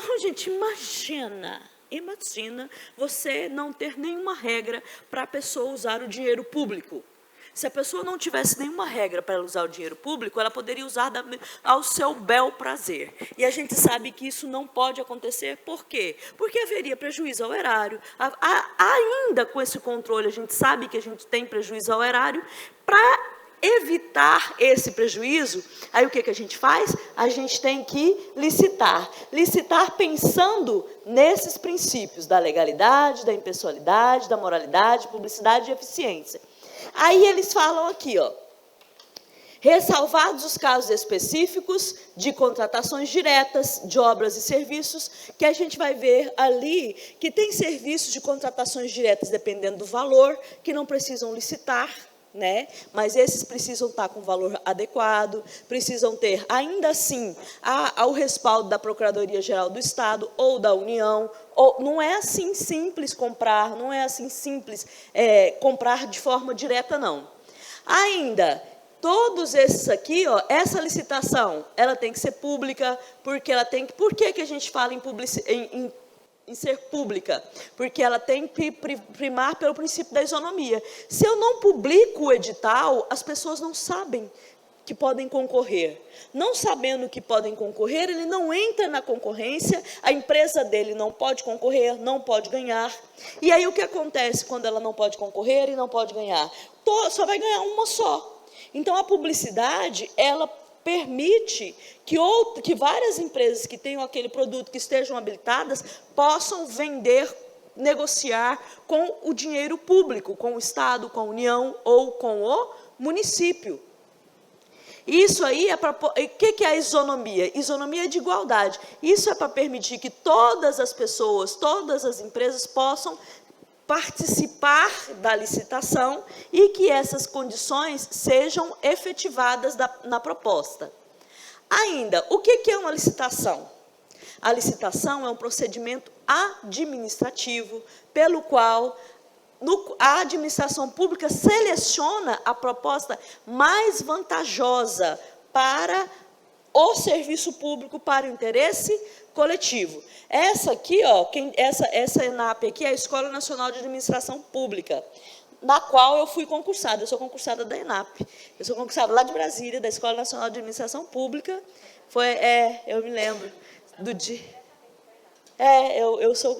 Então, gente, imagina você não ter nenhuma regra para a pessoa usar o dinheiro público. Se a pessoa não tivesse nenhuma regra para ela usar o dinheiro público, ela poderia usar ao seu bel prazer. E a gente sabe que isso não pode acontecer. Por quê? Porque haveria prejuízo ao erário. Ainda com esse controle, a gente sabe que a gente tem prejuízo ao erário. Para evitar esse prejuízo, aí o que a gente faz? A gente tem que licitar. Licitar pensando nesses princípios da legalidade, da impessoalidade, da moralidade, publicidade e eficiência. Aí eles falam aqui, ó, ressalvados os casos específicos de contratações diretas de obras e serviços, que a gente vai ver ali que tem serviços de contratações diretas, dependendo do valor, que não precisam licitar, né? Mas esses precisam estar com valor adequado, precisam ter, ainda assim, ao respaldo da Procuradoria-Geral do Estado ou da União. Ou, não é assim simples comprar, não é assim simples comprar de forma direta, não. Ainda, todos esses aqui, ó, essa licitação, ela tem que ser pública, porque ela tem que... Por que a gente fala em ser pública? Porque ela tem que primar pelo princípio da isonomia. Se eu não publico o edital, as pessoas não sabem que podem concorrer. Não sabendo que podem concorrer, ele não entra na concorrência, a empresa dele não pode concorrer, não pode ganhar. E aí o que acontece quando ela não pode concorrer e não pode ganhar? Só vai ganhar uma só. Então a publicidade, ela permite que várias empresas que tenham aquele produto, que estejam habilitadas, possam vender, negociar com o dinheiro público, com o Estado, com a União ou com o município. Isso aí é para... O que é a isonomia? Isonomia é de igualdade. Isso é para permitir que todas as pessoas, todas as empresas possam participar da licitação e que essas condições sejam efetivadas na proposta. Ainda, o que é uma licitação? A licitação é um procedimento administrativo pelo qual a administração pública seleciona a proposta mais vantajosa para o serviço público, para o interesse coletivo. Essa aqui, ó, essa ENAP aqui é a Escola Nacional de Administração Pública, na qual eu fui concursada. Eu sou concursada da ENAP. Eu sou concursada lá de Brasília, da Escola Nacional de Administração Pública. Eu me lembro do dia...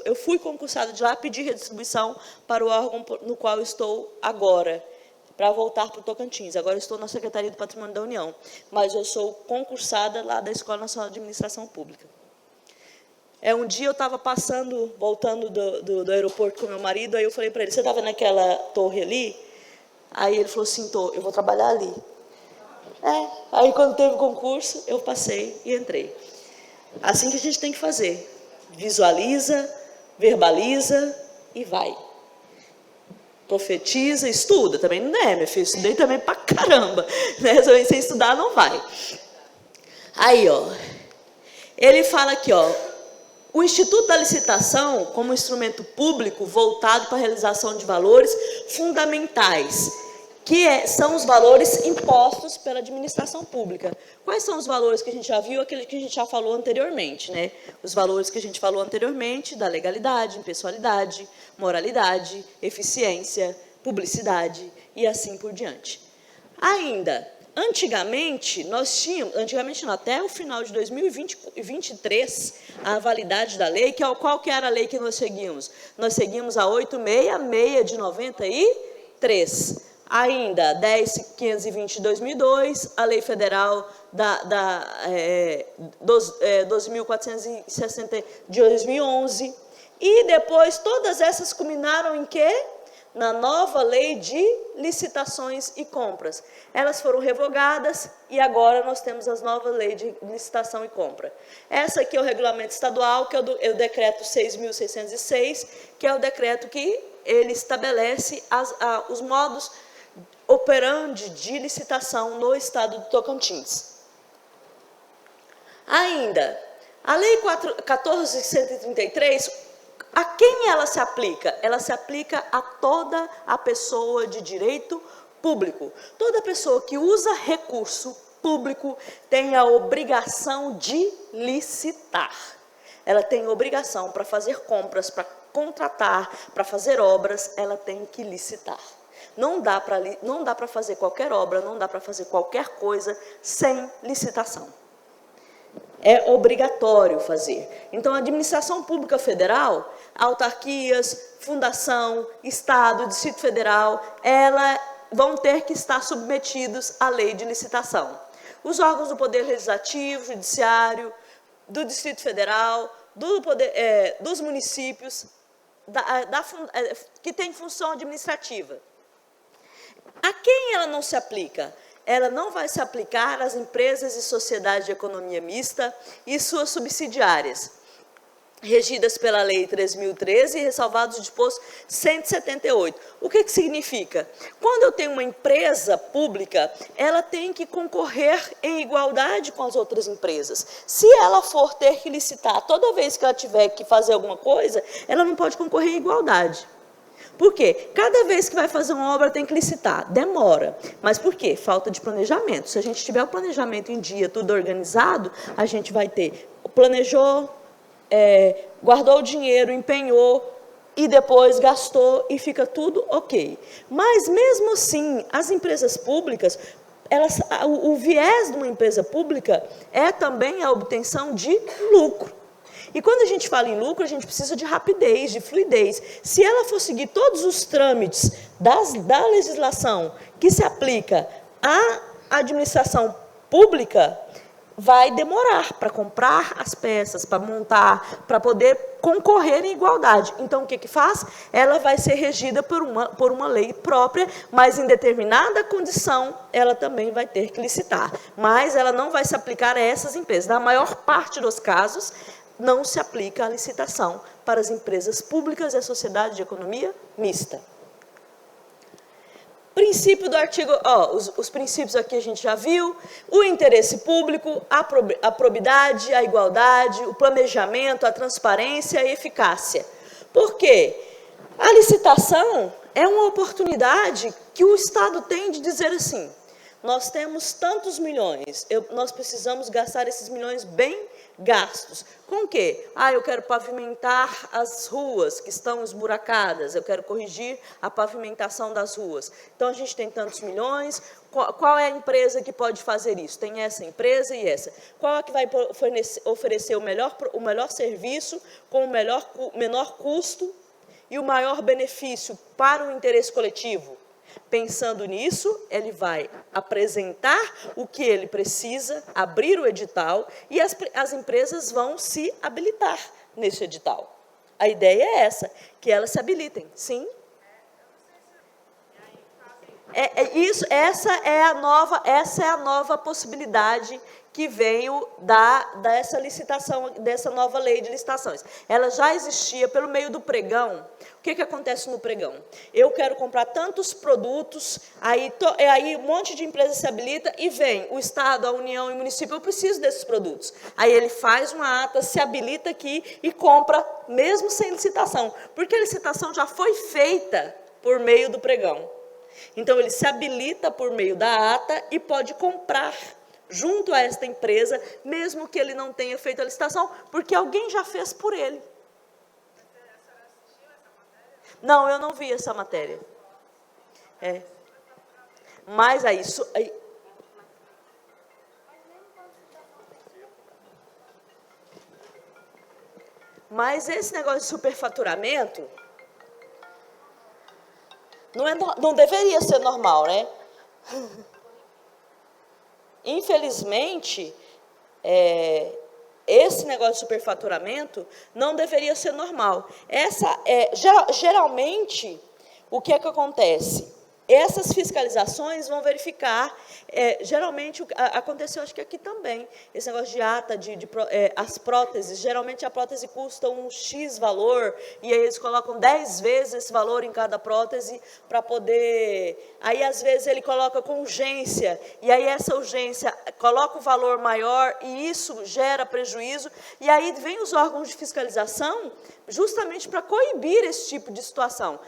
eu fui concursada de lá, pedi redistribuição para o órgão no qual estou agora, para voltar para o Tocantins. Agora estou na Secretaria do Patrimônio da União, mas eu sou concursada lá da Escola Nacional de Administração Pública. Um dia eu estava voltando do aeroporto com meu marido, aí eu falei para ele, você está vendo aquela torre ali? Aí ele falou assim, eu vou trabalhar ali. Aí quando teve o concurso, eu passei e entrei. Assim que a gente tem que fazer. Visualiza, verbaliza e vai. Profetiza, estuda. Também não é, meu filho, estudei também pra caramba. Né? Sem estudar não vai. Aí, ó, ele fala aqui, ó, o Instituto da Licitação, como instrumento público voltado para a realização de valores fundamentais, que são os valores impostos pela administração pública. Quais são os valores que a gente já viu? Aquele que a gente já falou anteriormente, né? Os valores que a gente falou anteriormente, da legalidade, impessoalidade, moralidade, eficiência, publicidade e assim por diante. Ainda, antigamente não, até o final de 2023, a validade da lei, qual que era a lei que nós seguimos? Nós seguimos a 866 de 93. Ainda, 10.520 de 2002, a Lei Federal 12.460 de 2011. E depois, todas essas culminaram em quê? Na nova Lei de Licitações e Compras. Elas foram revogadas e agora nós temos as novas leis de licitação e compra. Essa aqui é o regulamento estadual, que é o decreto 6.606, que é o decreto que ele estabelece os modos operandi de licitação no estado do Tocantins. Ainda, a Lei 14.133, a quem ela se aplica? Ela se aplica a toda a pessoa de direito público. Toda pessoa que usa recurso público tem a obrigação de licitar. ela tem obrigação para fazer compras, para contratar, para fazer obras, ela tem que licitar. Não dá para fazer qualquer obra, não dá para fazer qualquer coisa sem licitação. É obrigatório fazer. Então, a administração pública federal, autarquias, fundação, Estado, Distrito Federal, elas vão ter que estar submetidos à lei de licitação. Os órgãos do Poder Legislativo, Judiciário, do Distrito Federal, dos municípios, que tem função administrativa. A quem ela não se aplica? Ela não vai se aplicar às empresas e sociedades de economia mista e suas subsidiárias, regidas pela Lei 3.013 e ressalvados o disposto 178. O que significa? Quando eu tenho uma empresa pública, ela tem que concorrer em igualdade com as outras empresas. Se ela for ter que licitar toda vez que ela tiver que fazer alguma coisa, ela não pode concorrer em igualdade. Por quê? Cada vez que vai fazer uma obra tem que licitar, demora. Mas por quê? Falta de planejamento. Se a gente tiver o planejamento em dia, tudo organizado, a gente vai ter, planejou, guardou o dinheiro, empenhou e depois gastou e fica tudo ok. Mas mesmo assim, as empresas públicas, o viés de uma empresa pública é também a obtenção de lucro. E quando a gente fala em lucro, a gente precisa de rapidez, de fluidez. Se ela for seguir todos os trâmites da legislação que se aplica à administração pública, vai demorar para comprar as peças, para montar, para poder concorrer em igualdade. Então, o que faz? Ela vai ser regida por uma lei própria, mas em determinada condição, ela também vai ter que licitar. Mas ela não vai se aplicar a essas empresas. Na maior parte dos casos, não se aplica a licitação para as empresas públicas e a sociedade de economia mista. Princípio do artigo, os princípios aqui a gente já viu, o interesse público, a probidade, a igualdade, o planejamento, a transparência e a eficácia. Por quê? A licitação é uma oportunidade que o Estado tem de dizer assim, nós temos tantos milhões, nós precisamos gastar esses milhões bem gastos. Com o quê? Eu quero pavimentar as ruas que estão esburacadas, eu quero corrigir a pavimentação das ruas. Então, a gente tem tantos milhões, qual é a empresa que pode fazer isso? Tem essa empresa e essa. Qual é que vai oferecer o melhor serviço, com o menor custo e o maior benefício para o interesse coletivo? Pensando nisso, ele vai apresentar o que ele precisa, abrir o edital e as empresas vão se habilitar nesse edital. A ideia é essa, que elas se habilitem, sim? Essa é a nova possibilidade que veio dessa licitação, dessa nova lei de licitações. Ela já existia pelo meio do pregão. O que acontece no pregão? Eu quero comprar tantos produtos, aí um monte de empresa se habilita e vem o Estado, a União e o município, eu preciso desses produtos. Aí ele faz uma ata, se habilita aqui e compra, mesmo sem licitação, porque a licitação já foi feita por meio do pregão. Então, ele se habilita por meio da ata e pode comprar junto a esta empresa, mesmo que ele não tenha feito a licitação, porque alguém já fez por ele. Não, eu não vi essa matéria. Mas Mas esse negócio de superfaturamento não deveria ser normal, né? Infelizmente, esse negócio de superfaturamento não deveria ser normal. Geralmente, o que acontece? Essas fiscalizações vão verificar, geralmente, aconteceu acho que aqui também, esse negócio de ata, as próteses, geralmente a prótese custa um X valor, e aí eles colocam 10 vezes esse valor em cada prótese, para poder, aí às vezes ele coloca com urgência, e aí essa urgência coloca o valor maior, e isso gera prejuízo, e aí vem os órgãos de fiscalização, justamente para coibir esse tipo de situação.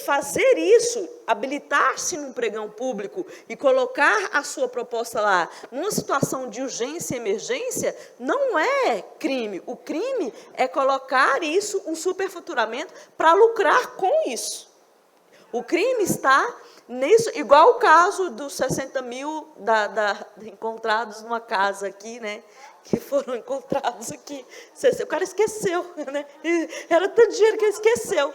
Fazer isso habilitar-se num pregão público e colocar a sua proposta lá, numa situação de urgência e emergência, não é crime. O crime é colocar isso, um superfaturamento, para lucrar com isso. O crime está nisso, igual o caso dos 60 mil encontrados numa casa aqui, né? Que foram encontrados aqui. O cara esqueceu, né? Era tanto dinheiro que ele esqueceu.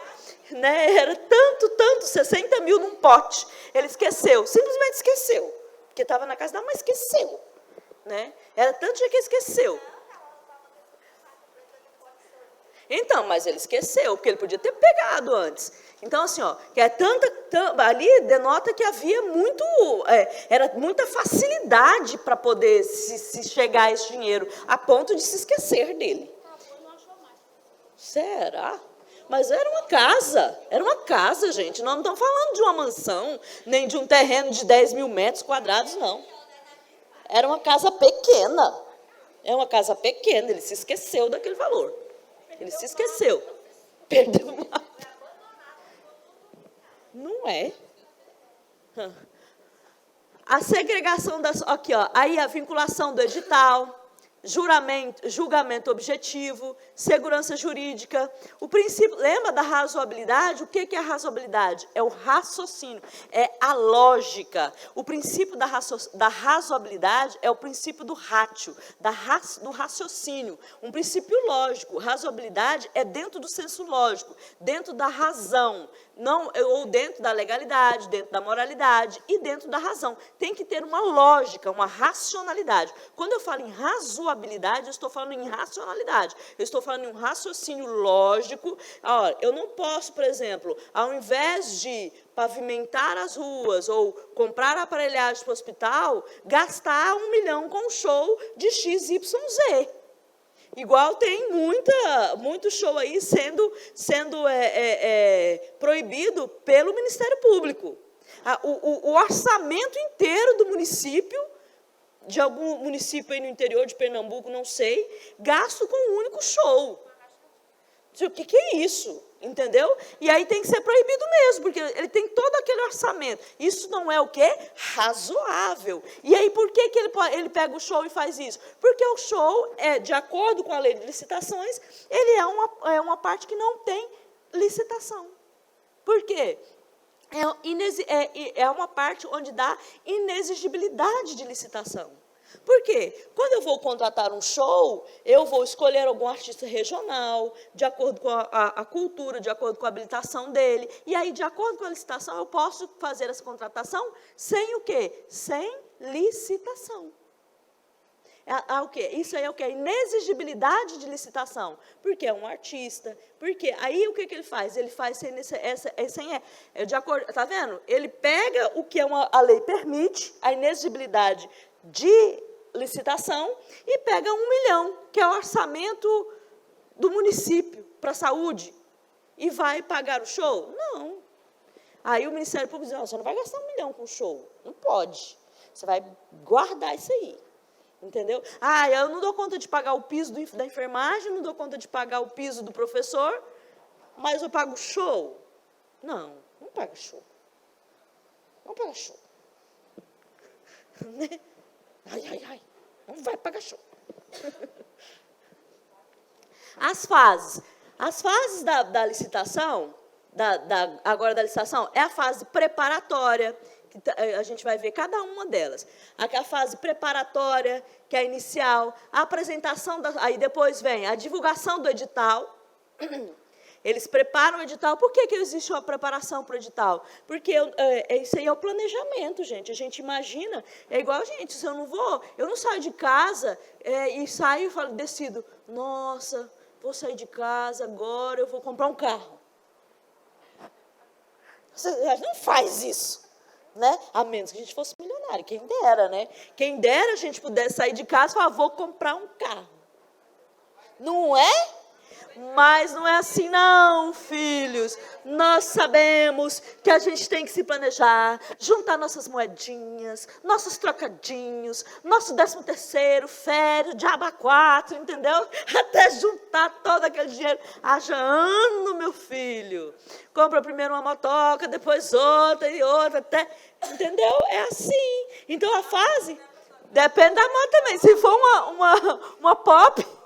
Né? Era tanto, 60 mil num pote. Ele esqueceu, simplesmente esqueceu. Porque estava na casa da mãe, esqueceu. Né? Era tanto dinheiro que ele esqueceu. Então, mas ele esqueceu, porque ele podia ter pegado antes. Então, assim, ó, que é ali denota que havia era muita facilidade para poder se chegar a esse dinheiro, a ponto de se esquecer dele. Será? Mas era uma casa, gente. Nós não estamos falando de uma mansão, nem de um terreno de 10 mil metros quadrados, não. Era uma casa pequena. É uma casa pequena, ele se esqueceu daquele valor. Ele se esqueceu. Perdeu uma... Não é. A segregação das... Aqui, ó. Aí a vinculação do edital, julgamento objetivo, segurança jurídica. O princípio... Lembra da razoabilidade? O que é a razoabilidade? É o raciocínio, é a lógica. O princípio da razoabilidade é o princípio do ratio, do raciocínio. Um princípio lógico. Razoabilidade é dentro do senso lógico, dentro da razão, ou dentro da legalidade, dentro da moralidade e dentro da razão. Tem que ter uma lógica, uma racionalidade. Quando eu falo em razoabilidade, eu estou falando em racionalidade. Eu estou falando em um raciocínio lógico. Eu não posso, por exemplo, ao invés de pavimentar as ruas ou comprar aparelhagem para o hospital, gastar 1 milhão com um show de XYZ. Igual tem muito show aí sendo proibido pelo Ministério Público. O orçamento inteiro do município, de algum município aí no interior de Pernambuco, não sei, gasto com um único show. O que é isso? Entendeu? E aí tem que ser proibido mesmo, porque ele tem todo aquele orçamento. Isso não é o quê? Razoável. E aí por que ele pega o show e faz isso? Porque o show, de acordo com a lei de licitações, ele é uma parte que não tem licitação. Por quê? É uma parte onde dá inexigibilidade de licitação. Por quê? Quando eu vou contratar um show, eu vou escolher algum artista regional, de acordo com a cultura, de acordo com a habilitação dele. E aí, de acordo com a licitação, eu posso fazer essa contratação sem o quê? Sem licitação. O quê? Isso aí é o quê? Inexigibilidade de licitação. Porque é um artista. Porque aí o que ele faz? Ele faz de acordo. Está vendo? Ele pega o que a lei permite, a inexigibilidade de licitação, e pega 1 milhão, que é o orçamento do município para a saúde, e vai pagar o show? Não. Aí o Ministério Público diz, você não vai gastar 1 milhão com show. Não pode. Você vai guardar isso aí. Entendeu? Eu não dou conta de pagar o piso da enfermagem, não dou conta de pagar o piso do professor, mas eu pago show? Não paga show. Não paga show. Né? Não vai pagar show. As fases da licitação, agora da licitação, é a fase preparatória, que a gente vai ver cada uma delas. A fase preparatória, que é a inicial, a apresentação, aí depois vem a divulgação do edital. Eles preparam o edital. Por que existe uma preparação para o edital? Porque isso aí é o planejamento, gente. A gente imagina, é igual, gente, se eu não saio de casa e saio e falo, decido, nossa, vou sair de casa agora, eu vou comprar um carro. Você não faz isso, né? A menos que a gente fosse milionário, quem dera, né? Quem dera a gente pudesse sair de casa e falar, vou comprar um carro. Não é? Mas não é assim não, filhos. Nós sabemos que a gente tem que se planejar, juntar nossas moedinhas, nossos trocadinhos, nosso 13º, férias, diabo 4, entendeu? Até juntar todo aquele dinheiro. Haja ano, meu filho. Compra primeiro uma motoca, depois outra e outra, até... Entendeu? É assim. Então, a fase... Depende da moto também. Se for uma pop...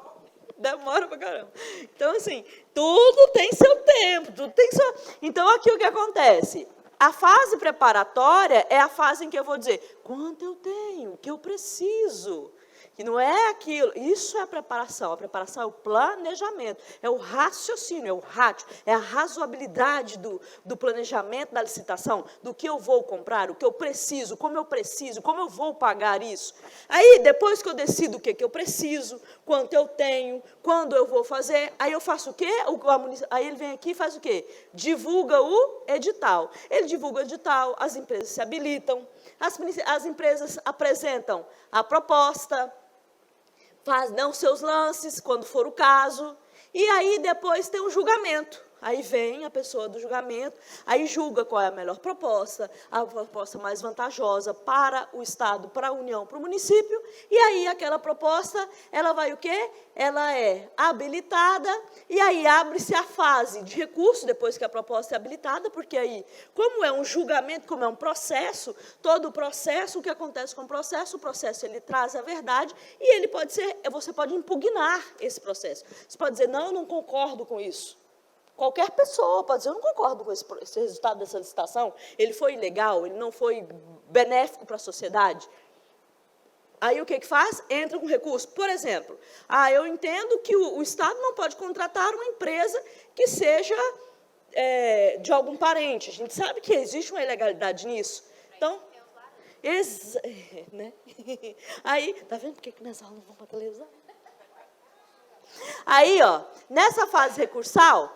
Demora pra caramba. Então, assim, tudo tem seu tempo, tudo tem seu... Então, aqui o que acontece? A fase preparatória é a fase em que eu vou dizer quanto eu tenho, o que eu preciso. Que não é aquilo, isso é a preparação é o planejamento, é o raciocínio, é o rácio, é a razoabilidade do planejamento da licitação, do que eu vou comprar, o que eu preciso, como eu vou pagar isso. Aí, depois que eu decido o que eu preciso, quanto eu tenho, quando eu vou fazer, aí eu faço o quê? Aí ele vem aqui e faz o quê? Divulga o edital. Ele divulga o edital, as empresas se habilitam, as empresas apresentam a proposta, dão seus lances, quando for o caso, e aí depois tem um julgamento. Aí vem a pessoa do julgamento, aí julga qual é a melhor proposta, a proposta mais vantajosa para o Estado, para a União, para o município, e aí aquela proposta, ela vai o quê? Ela é habilitada, e aí abre-se a fase de recurso, depois que a proposta é habilitada, porque aí, como é um julgamento, como é um processo, todo o processo, o que acontece com o processo ele traz a verdade, e ele pode ser, você pode impugnar esse processo. Você pode dizer, não, eu não concordo com isso. Qualquer pessoa pode dizer, eu não concordo com esse resultado dessa licitação, ele foi ilegal, ele não foi benéfico para a sociedade. Aí o que faz? Entra com recurso. Por exemplo, eu entendo que o Estado não pode contratar uma empresa que seja de algum parente. A gente sabe que existe uma ilegalidade nisso. Então, né? Aí, tá vendo por que nessa aula não vão para a televisão? Aí, nessa fase recursal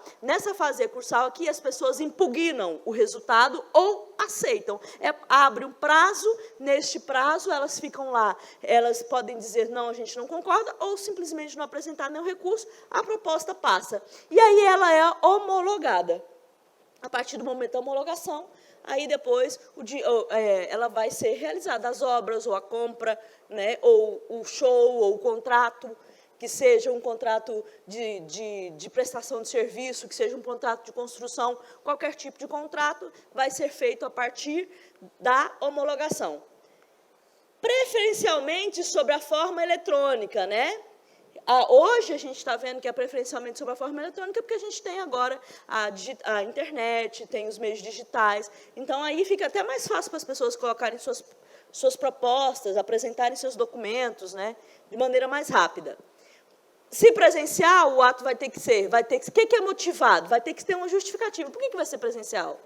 aqui, as pessoas impugnam o resultado ou aceitam. Abre um prazo, neste prazo elas ficam lá, elas podem dizer, não, a gente não concorda, ou simplesmente não apresentar nenhum recurso, a proposta passa. E aí ela é homologada. A partir do momento da homologação, aí depois ela vai ser realizada as obras, ou a compra, né, ou o show, ou o contrato, que seja um contrato de prestação de serviço, que seja um contrato de construção, qualquer tipo de contrato vai ser feito a partir da homologação. Preferencialmente sobre a forma eletrônica, né? Hoje a gente está vendo que é preferencialmente sobre a forma eletrônica, porque a gente tem agora a internet, tem os meios digitais, então aí fica até mais fácil para as pessoas colocarem suas propostas, apresentarem seus documentos, né, de maneira mais rápida. Se presencial, o ato vai ter que ser, o que é motivado? Vai ter que ter uma justificativa. Por que vai ser presencial?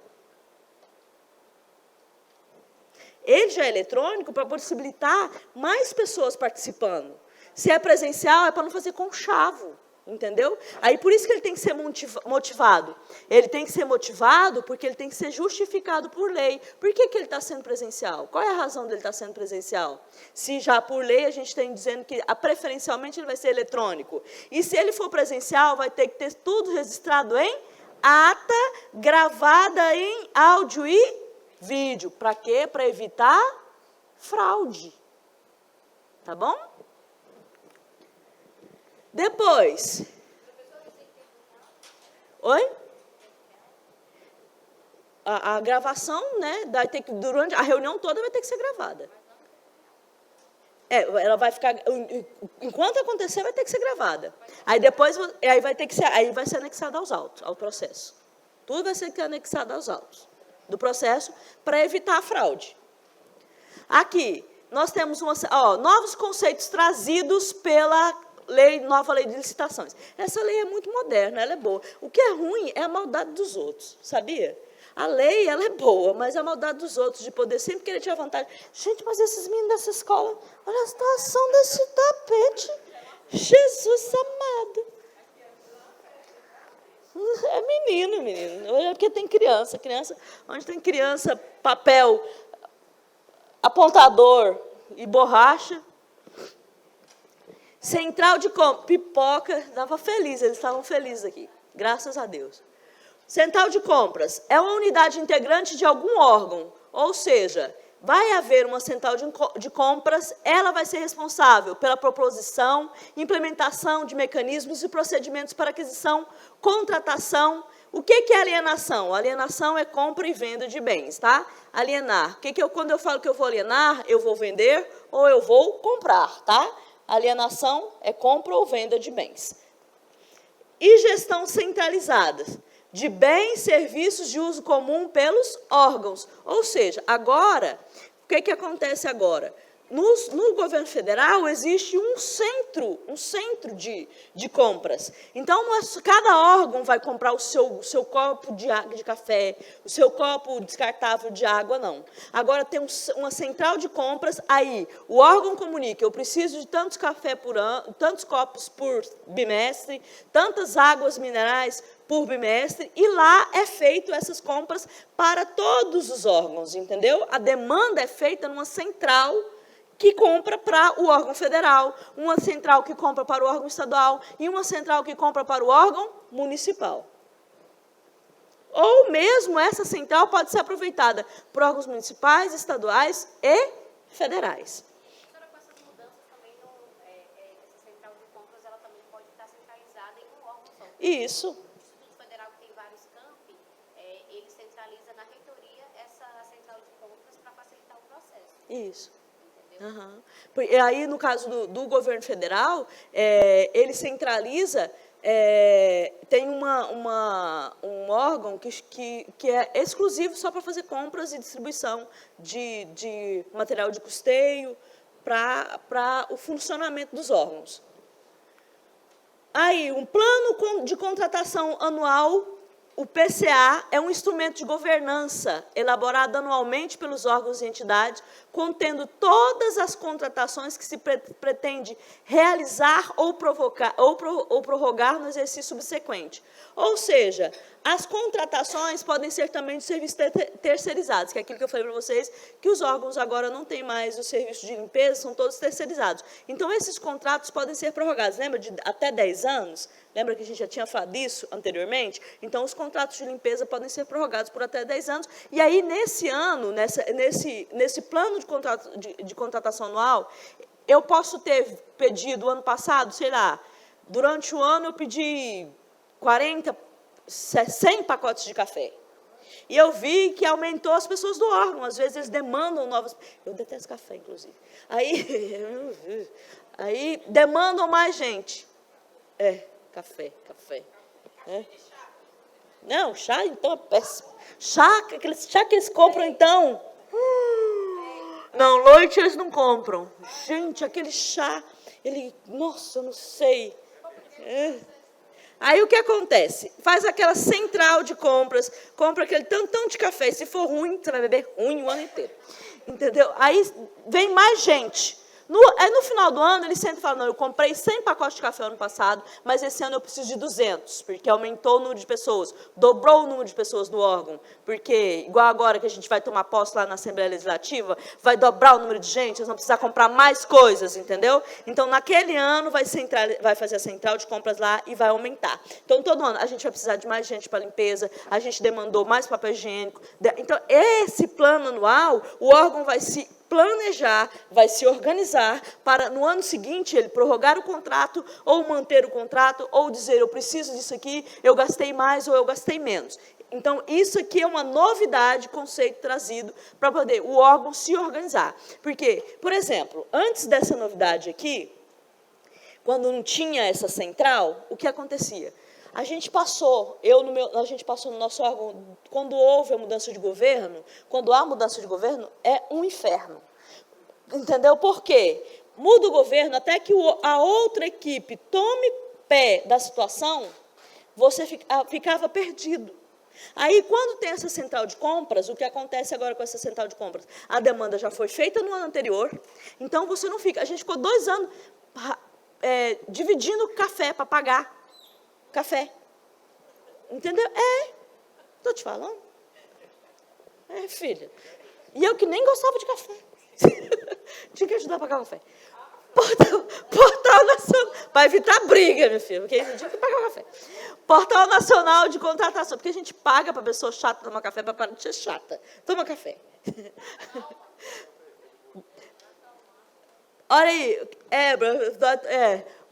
Ele já é eletrônico para possibilitar mais pessoas participando. Se é presencial, é para não fazer conchavo, entendeu? Aí, por isso que ele tem que ser motivado. Ele tem que ser motivado porque ele tem que ser justificado por lei. Por que ele está sendo presencial? Qual é a razão dele estar sendo presencial? Se já por lei a gente tem dizendo que preferencialmente ele vai ser eletrônico. E se ele for presencial, vai ter que ter tudo registrado em ata, gravada em áudio e vídeo. Para quê? Para evitar fraude. Tá bom? Depois. Oi? A gravação, né? Durante a reunião toda vai ter que ser gravada. Ela vai ficar. Enquanto acontecer, vai ter que ser gravada. Aí depois vai ser anexada aos autos, ao processo. Tudo vai ser anexado aos autos do processo para evitar a fraude. Aqui, nós temos novos conceitos trazidos pela nova lei de licitações. Essa lei é muito moderna, ela é boa. O que é ruim é a maldade dos outros, sabia? A lei, ela é boa, mas a maldade dos outros, de poder sempre querer tirar vantagem. Gente, mas esses meninos dessa escola, olha a situação desse tapete. Jesus amado. É menino. É porque tem criança, onde tem criança, papel, apontador e borracha. Central de compras, pipoca, estava feliz, eles estavam felizes aqui, graças a Deus. Central de compras é uma unidade integrante de algum órgão, ou seja, vai haver uma central de compras, ela vai ser responsável pela proposição, implementação de mecanismos e procedimentos para aquisição, contratação. O que é alienação? Alienação é compra e venda de bens, tá? Alienar. Quando eu falo que eu vou alienar, eu vou vender ou eu vou comprar, tá? Alienação é compra ou venda de bens. E gestão centralizada de bens, serviços de uso comum pelos órgãos. Ou seja, agora, o que acontece agora? No governo federal existe um centro de compras. Então, cada órgão vai comprar o seu copo de café, o seu copo descartável de água, não. Agora tem uma central de compras, aí o órgão comunica, eu preciso de tantos café por ano, tantos copos por bimestre, tantas águas minerais por bimestre, e lá é feito essas compras para todos os órgãos, entendeu? A demanda é feita numa central que compra para o órgão federal, uma central que compra para o órgão estadual e uma central que compra para o órgão municipal. Ou mesmo essa central pode ser aproveitada por órgãos municipais, estaduais e federais. Professora, com essas mudanças também, essa central de compras ela também pode estar centralizada em um órgão só. Isso. O Instituto Federal, que tem vários campi, ele centraliza na reitoria essa central de compras para facilitar o processo. Isso. Uhum. E aí, no caso do governo federal, ele centraliza, tem um órgão que é exclusivo só para fazer compras e distribuição de material de custeio para o funcionamento dos órgãos. Aí, um plano de contratação anual. O PCA é um instrumento de governança elaborado anualmente pelos órgãos e entidades, contendo todas as contratações que se pretende realizar ou prorrogar no exercício subsequente. Ou seja, as contratações podem ser também de serviços terceirizados, que é aquilo que eu falei para vocês, que os órgãos agora não têm mais o serviço de limpeza, são todos terceirizados. Então, esses contratos podem ser prorrogados, lembra, de até 10 anos? Lembra que a gente já tinha falado disso anteriormente? Então, os contratos de limpeza podem ser prorrogados por até 10 anos. E aí, nesse ano, nesse plano de contratação anual, eu posso ter pedido, ano passado, sei lá, durante o ano eu pedi 100 pacotes de café. E eu vi que aumentou as pessoas do órgão. Às vezes, eles demandam novas... Eu detesto café, inclusive. Aí demandam mais gente. Café. Não, chá, então, é péssimo. Aquele chá que eles compram, então... Não, noite eles não compram. Gente, aquele chá, nossa, eu não sei. Aí, o que acontece? Faz aquela central de compras, compra aquele tantão de café. Se for ruim, você vai beber ruim o ano inteiro. Entendeu? Aí, vem mais gente. No final do ano, ele sempre fala, não, eu comprei 100 pacotes de café ano passado, mas esse ano eu preciso de 200, porque aumentou o número de pessoas, dobrou o número de pessoas no órgão, porque, igual agora que a gente vai tomar posse lá na Assembleia Legislativa, vai dobrar o número de gente, eles vão precisar comprar mais coisas, entendeu? Então, naquele ano, vai fazer a central de compras lá e vai aumentar. Então, todo ano, a gente vai precisar de mais gente para limpeza, a gente demandou mais papel higiênico. Então, esse plano anual, o órgão vai se planejar, vai se organizar para, no ano seguinte, ele prorrogar o contrato, ou manter o contrato, ou dizer, eu preciso disso aqui, eu gastei mais ou eu gastei menos. Então, isso aqui é uma novidade, conceito trazido para poder o órgão se organizar. Porque, por exemplo, antes dessa novidade aqui, quando não tinha essa central, o que acontecia? A gente passou no nosso órgão, quando houve a mudança de governo, quando há mudança de governo, é um inferno. Entendeu? Por quê? Muda o governo, até que a outra equipe tome pé da situação, você ficava perdido. Aí, quando tem essa central de compras, o que acontece agora com essa central de compras? A demanda já foi feita no ano anterior, então você não fica... A gente ficou 2 anos dividindo café para pagar café. Entendeu? Estou te falando. Filha. E eu que nem gostava de café. Tinha que ajudar a pagar café. Portal Nacional, para evitar briga, minha filha, porque a gente tem que pagar o café. Portal Nacional de Contratação, porque a gente paga para a pessoa chata tomar café para parar de ser chata. Toma café. Olha aí,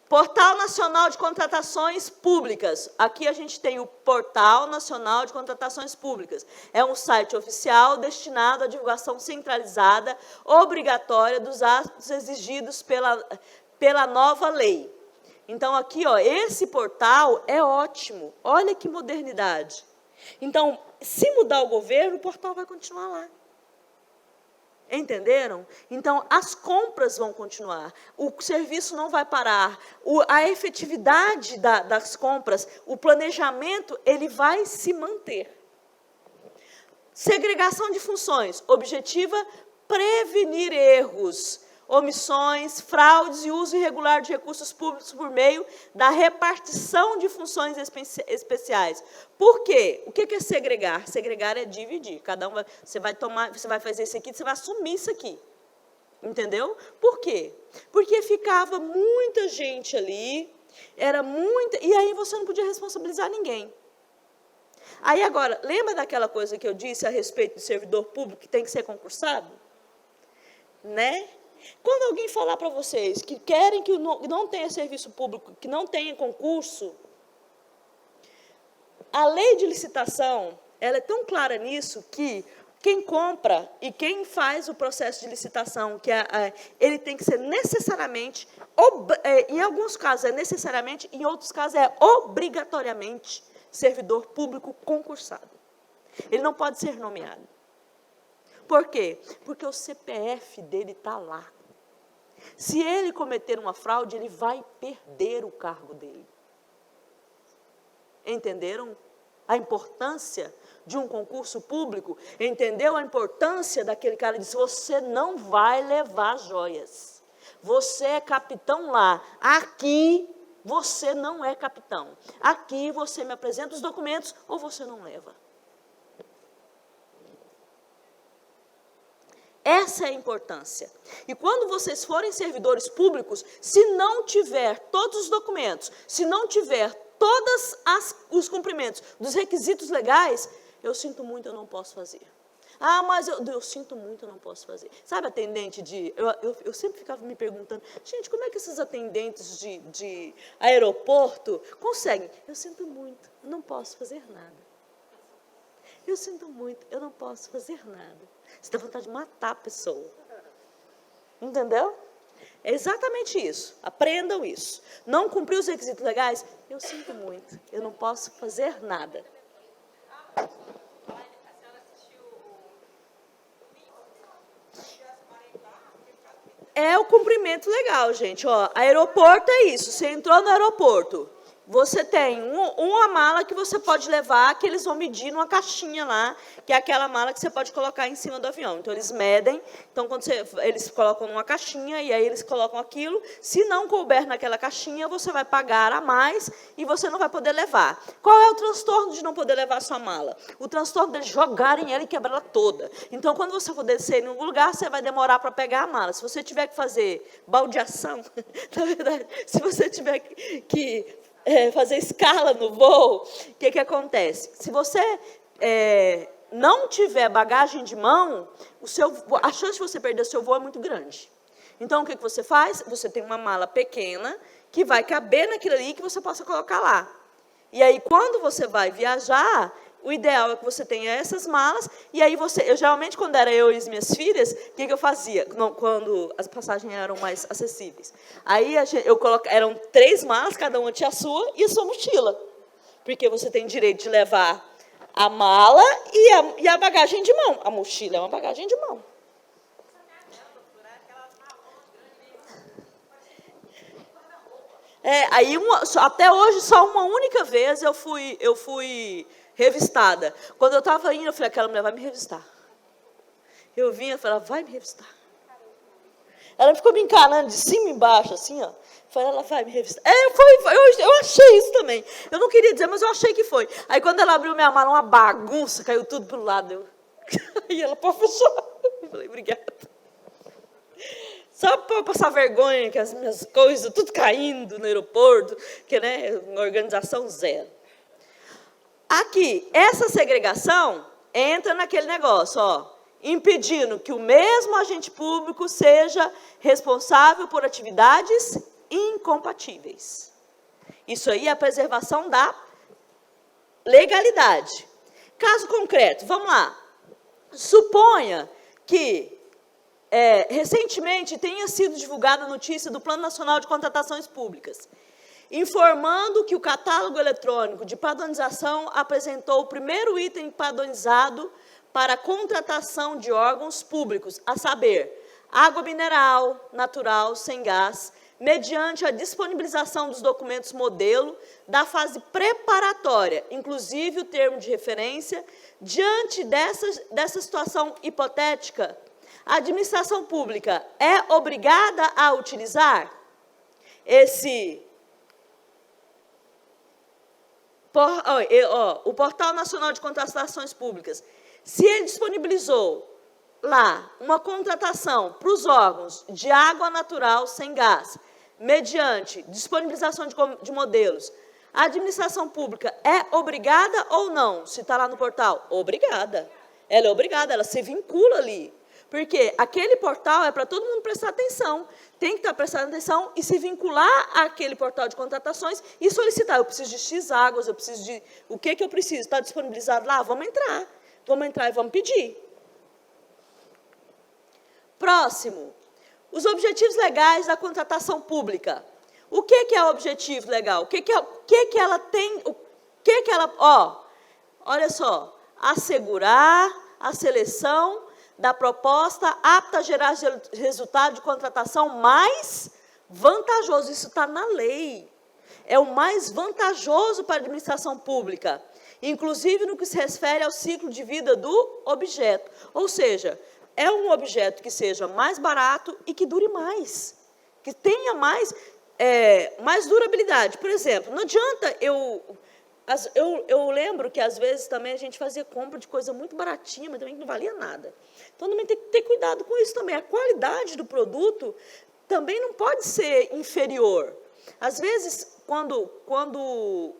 Portal Nacional de Contratações Públicas. Aqui a gente tem o Portal Nacional de Contratações Públicas. É um site oficial destinado à divulgação centralizada, obrigatória dos atos exigidos pela nova lei. Então, aqui, ó, esse portal é ótimo. Olha que modernidade. Então, se mudar o governo, o portal vai continuar lá. Entenderam? Então, as compras vão continuar, o serviço não vai parar, a efetividade das compras, o planejamento, ele vai se manter. Segregação de funções, objetiva, prevenir erros, omissões, fraudes e uso irregular de recursos públicos por meio da repartição de funções especiais. Por quê? O que é segregar? Segregar é dividir. Cada um você vai fazer isso aqui, você vai assumir isso aqui. Entendeu? Por quê? Porque ficava muita gente ali, e aí você não podia responsabilizar ninguém. Aí agora, lembra daquela coisa que eu disse a respeito do servidor público que tem que ser concursado? Né? Quando alguém falar para vocês que querem que não tenha serviço público, que não tenha concurso, a lei de licitação, ela é tão clara nisso que quem compra e quem faz o processo de licitação, ele tem que ser necessariamente, em alguns casos é necessariamente, em outros casos é obrigatoriamente servidor público concursado. Ele não pode ser nomeado. Por quê? Porque o CPF dele está lá. Se ele cometer uma fraude, ele vai perder o cargo dele. Entenderam a importância de um concurso público? Entendeu a importância daquele cara que disse, você não vai levar joias. Você é capitão lá. Aqui, você não é capitão. Aqui, você me apresenta os documentos ou você não leva. Essa é a importância. E quando vocês forem servidores públicos, se não tiver todos os documentos, se não tiver todos os cumprimentos dos requisitos legais, eu sinto muito, eu não posso fazer. Ah, mas eu sinto muito, eu não posso fazer. Sabe, atendente de... Eu sempre ficava me perguntando, gente, como é que esses atendentes de aeroporto conseguem? Eu sinto muito, eu não posso fazer nada. Eu sinto muito, eu não posso fazer nada. Você tem vontade de matar a pessoa. Entendeu? É exatamente isso. Aprendam isso. Não cumpriu os requisitos legais? Eu sinto muito. Eu não posso fazer nada. É o cumprimento legal, gente. Ó, aeroporto é isso. Você entrou no aeroporto. Você tem uma mala que você pode levar, que eles vão medir numa caixinha lá, que é aquela mala que você pode colocar em cima do avião. Então, eles medem, então, eles colocam numa caixinha, e aí eles colocam aquilo. Se não couber naquela caixinha, você vai pagar a mais e você não vai poder levar. Qual é o transtorno de não poder levar a sua mala? O transtorno de jogarem ela e quebrar ela toda. Então, quando você for descer em um lugar, você vai demorar para pegar a mala. Se você tiver que fazer baldeação, na verdade, se você tiver que fazer escala no voo, o que acontece? Se você não tiver bagagem de mão, a chance de você perder o seu voo é muito grande. Então, o que você faz? Você tem uma mala pequena, que vai caber naquilo ali, que você possa colocar lá. E aí, quando você vai viajar, o ideal é que você tenha essas malas, e aí geralmente, quando era eu e as minhas filhas, o que eu fazia? Quando as passagens eram mais acessíveis. Aí eram 3 malas, cada uma tinha a sua, e a sua mochila. Porque você tem direito de levar a mala e a bagagem de mão. A mochila é uma bagagem de mão. Aí até hoje, só uma única vez eu fui revistada. Quando eu estava indo, eu falei, aquela mulher vai me revistar. Eu vinha e falei, vai me revistar. Ela ficou me encarando de cima e embaixo, assim, ó. Eu falei, ela vai me revistar. Eu achei isso também. Eu não queria dizer, mas eu achei que foi. Aí, quando ela abriu minha mala, uma bagunça, caiu tudo para o lado. E ela, pode fechar. Eu falei, obrigada. Só para passar vergonha, que as minhas coisas tudo caindo no aeroporto, que, né, uma organização zero. Aqui, essa segregação entra naquele negócio, ó, impedindo que o mesmo agente público seja responsável por atividades incompatíveis. Isso aí é a preservação da legalidade. Caso concreto, vamos lá. Suponha que recentemente tenha sido divulgada a notícia do Plano Nacional de Contratações Públicas, informando que o catálogo eletrônico de padronização apresentou o primeiro item padronizado para a contratação de órgãos públicos, a saber, água mineral, natural, sem gás, mediante a disponibilização dos documentos modelo da fase preparatória, inclusive o termo de referência. Diante dessa situação hipotética, a administração pública é obrigada a utilizar o Portal Nacional de Contratações Públicas. Se ele disponibilizou lá uma contratação para os órgãos de água natural sem gás, mediante disponibilização de modelos, a administração pública é obrigada ou não? Se está lá no portal, obrigada. Ela é obrigada, ela se vincula ali. Porque aquele portal é para todo mundo prestar atenção. Tem que estar prestando atenção e se vincular àquele portal de contratações e solicitar. Eu preciso de X águas, eu preciso de... O que eu preciso? Está disponibilizado lá? Vamos entrar. Vamos entrar e vamos pedir. Próximo. Os objetivos legais da contratação pública. O que é o objetivo legal? O que ela tem? Olha só. Assegurar a seleção da proposta apta a gerar resultado de contratação mais vantajoso. Isso está na lei. É o mais vantajoso para a administração pública, inclusive no que se refere ao ciclo de vida do objeto. Ou seja, é um objeto que seja mais barato e que dure mais, que tenha mais durabilidade. Por exemplo, não adianta eu lembro que, às vezes, também a gente fazia compra de coisa muito baratinha, mas também não valia nada. Então, também tem que ter cuidado com isso também. A qualidade do produto também não pode ser inferior. Às vezes, quando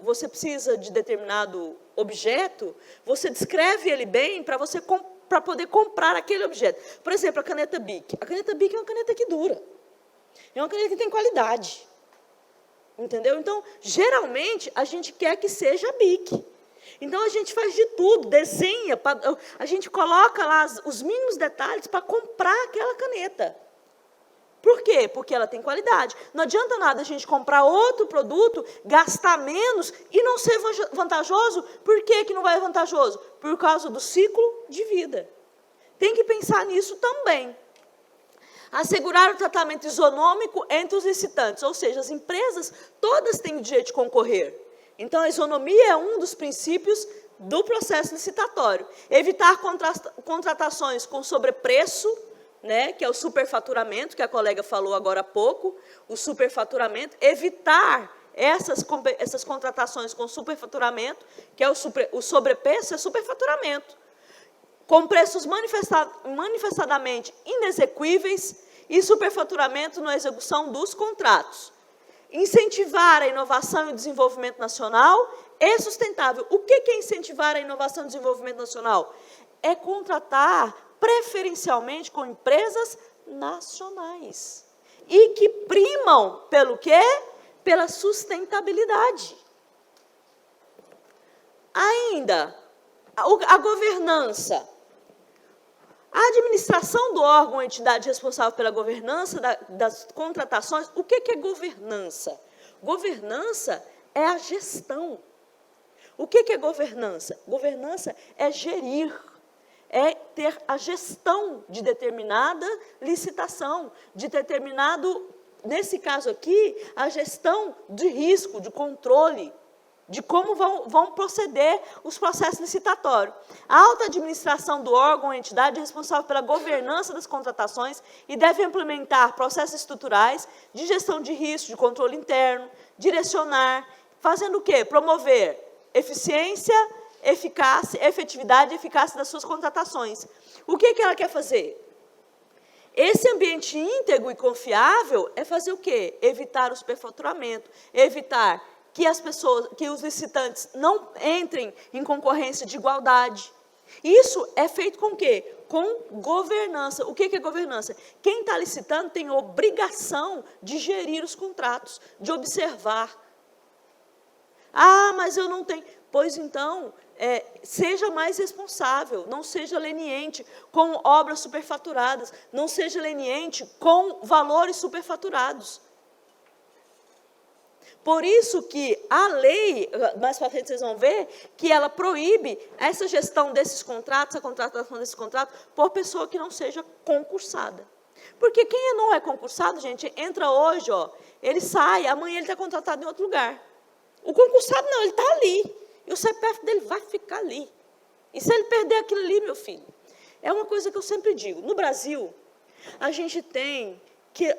você precisa de determinado objeto, você descreve ele bem para poder comprar aquele objeto. Por exemplo, a caneta Bic. A caneta Bic é uma caneta que dura. É uma caneta que tem qualidade. Entendeu? Então, geralmente, a gente quer que seja Bic. Então, a gente faz de tudo, desenha, a gente coloca lá os mínimos detalhes para comprar aquela caneta. Por quê? Porque ela tem qualidade. Não adianta nada a gente comprar outro produto, gastar menos e não ser vantajoso. Por que não vai ser vantajoso? Por causa do ciclo de vida. Tem que pensar nisso também. Assegurar o tratamento isonômico entre os licitantes, ou seja, as empresas todas têm o direito de concorrer. Então, a isonomia é um dos princípios do processo licitatório. Evitar contratações com sobrepreço, né, que é o superfaturamento, que a colega falou agora há pouco, o superfaturamento, evitar essas contratações com superfaturamento, que é o sobrepreço, é superfaturamento, com preços manifestadamente inexequíveis e superfaturamento na execução dos contratos. Incentivar a inovação e o desenvolvimento nacional e sustentável. O que é incentivar a inovação e o desenvolvimento nacional? É contratar preferencialmente com empresas nacionais e que primam pelo quê? Pela sustentabilidade. Ainda, a governança. A administração do órgão ou entidade responsável pela governança das contratações, o que é governança? Governança é a gestão. O que é governança? Governança é gerir, é ter a gestão de determinada licitação, de determinado, nesse caso aqui, a gestão de risco, de controle, de como vão proceder os processos licitatórios. A alta administração do órgão ou entidade é responsável pela governança das contratações e deve implementar processos estruturais de gestão de risco, de controle interno, direcionar, fazendo o quê? Promover eficiência, efetividade e eficácia das suas contratações. O que ela quer fazer? esse ambiente íntegro e confiável é fazer o quê? Evitar o superfaturamento, evitar que as pessoas, que os licitantes não entrem em concorrência de igualdade. Isso é feito com o quê? Com governança. O que é governança? Quem está licitando tem obrigação de gerir os contratos, de observar. Ah, mas eu não tenho. Pois então, seja mais responsável, não seja leniente com obras superfaturadas, não seja leniente com valores superfaturados. Por isso que a lei, mais para frente vocês vão ver, que ela proíbe essa gestão desses contratos, a contratação desses contratos, por pessoa que não seja concursada. Porque quem não é concursado, gente, entra hoje, ó, ele sai, amanhã ele está contratado em outro lugar. O concursado não, ele está ali. E o CPF dele vai ficar ali. E se ele perder aquilo ali, meu filho? É uma coisa que eu sempre digo. No Brasil, a gente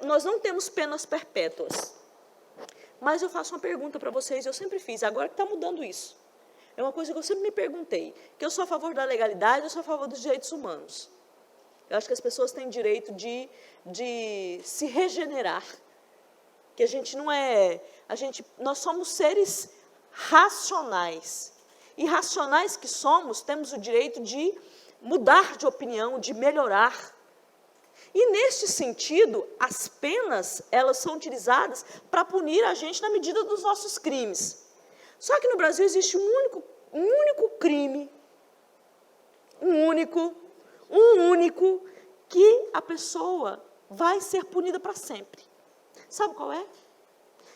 nós não temos penas perpétuas. Mas eu faço uma pergunta para vocês, eu sempre fiz, agora que está mudando isso. É uma coisa que eu sempre me perguntei, que eu sou a favor da legalidade, eu sou a favor dos direitos humanos. Eu acho que as pessoas têm direito de se regenerar. Que a gente não é... nós somos seres racionais. E racionais que somos, temos o direito de mudar de opinião, de melhorar. E, neste sentido, as penas, elas são utilizadas para punir a gente na medida dos nossos crimes. Só que no Brasil existe um único crime, um único, que a pessoa vai ser punida para sempre. Sabe qual é?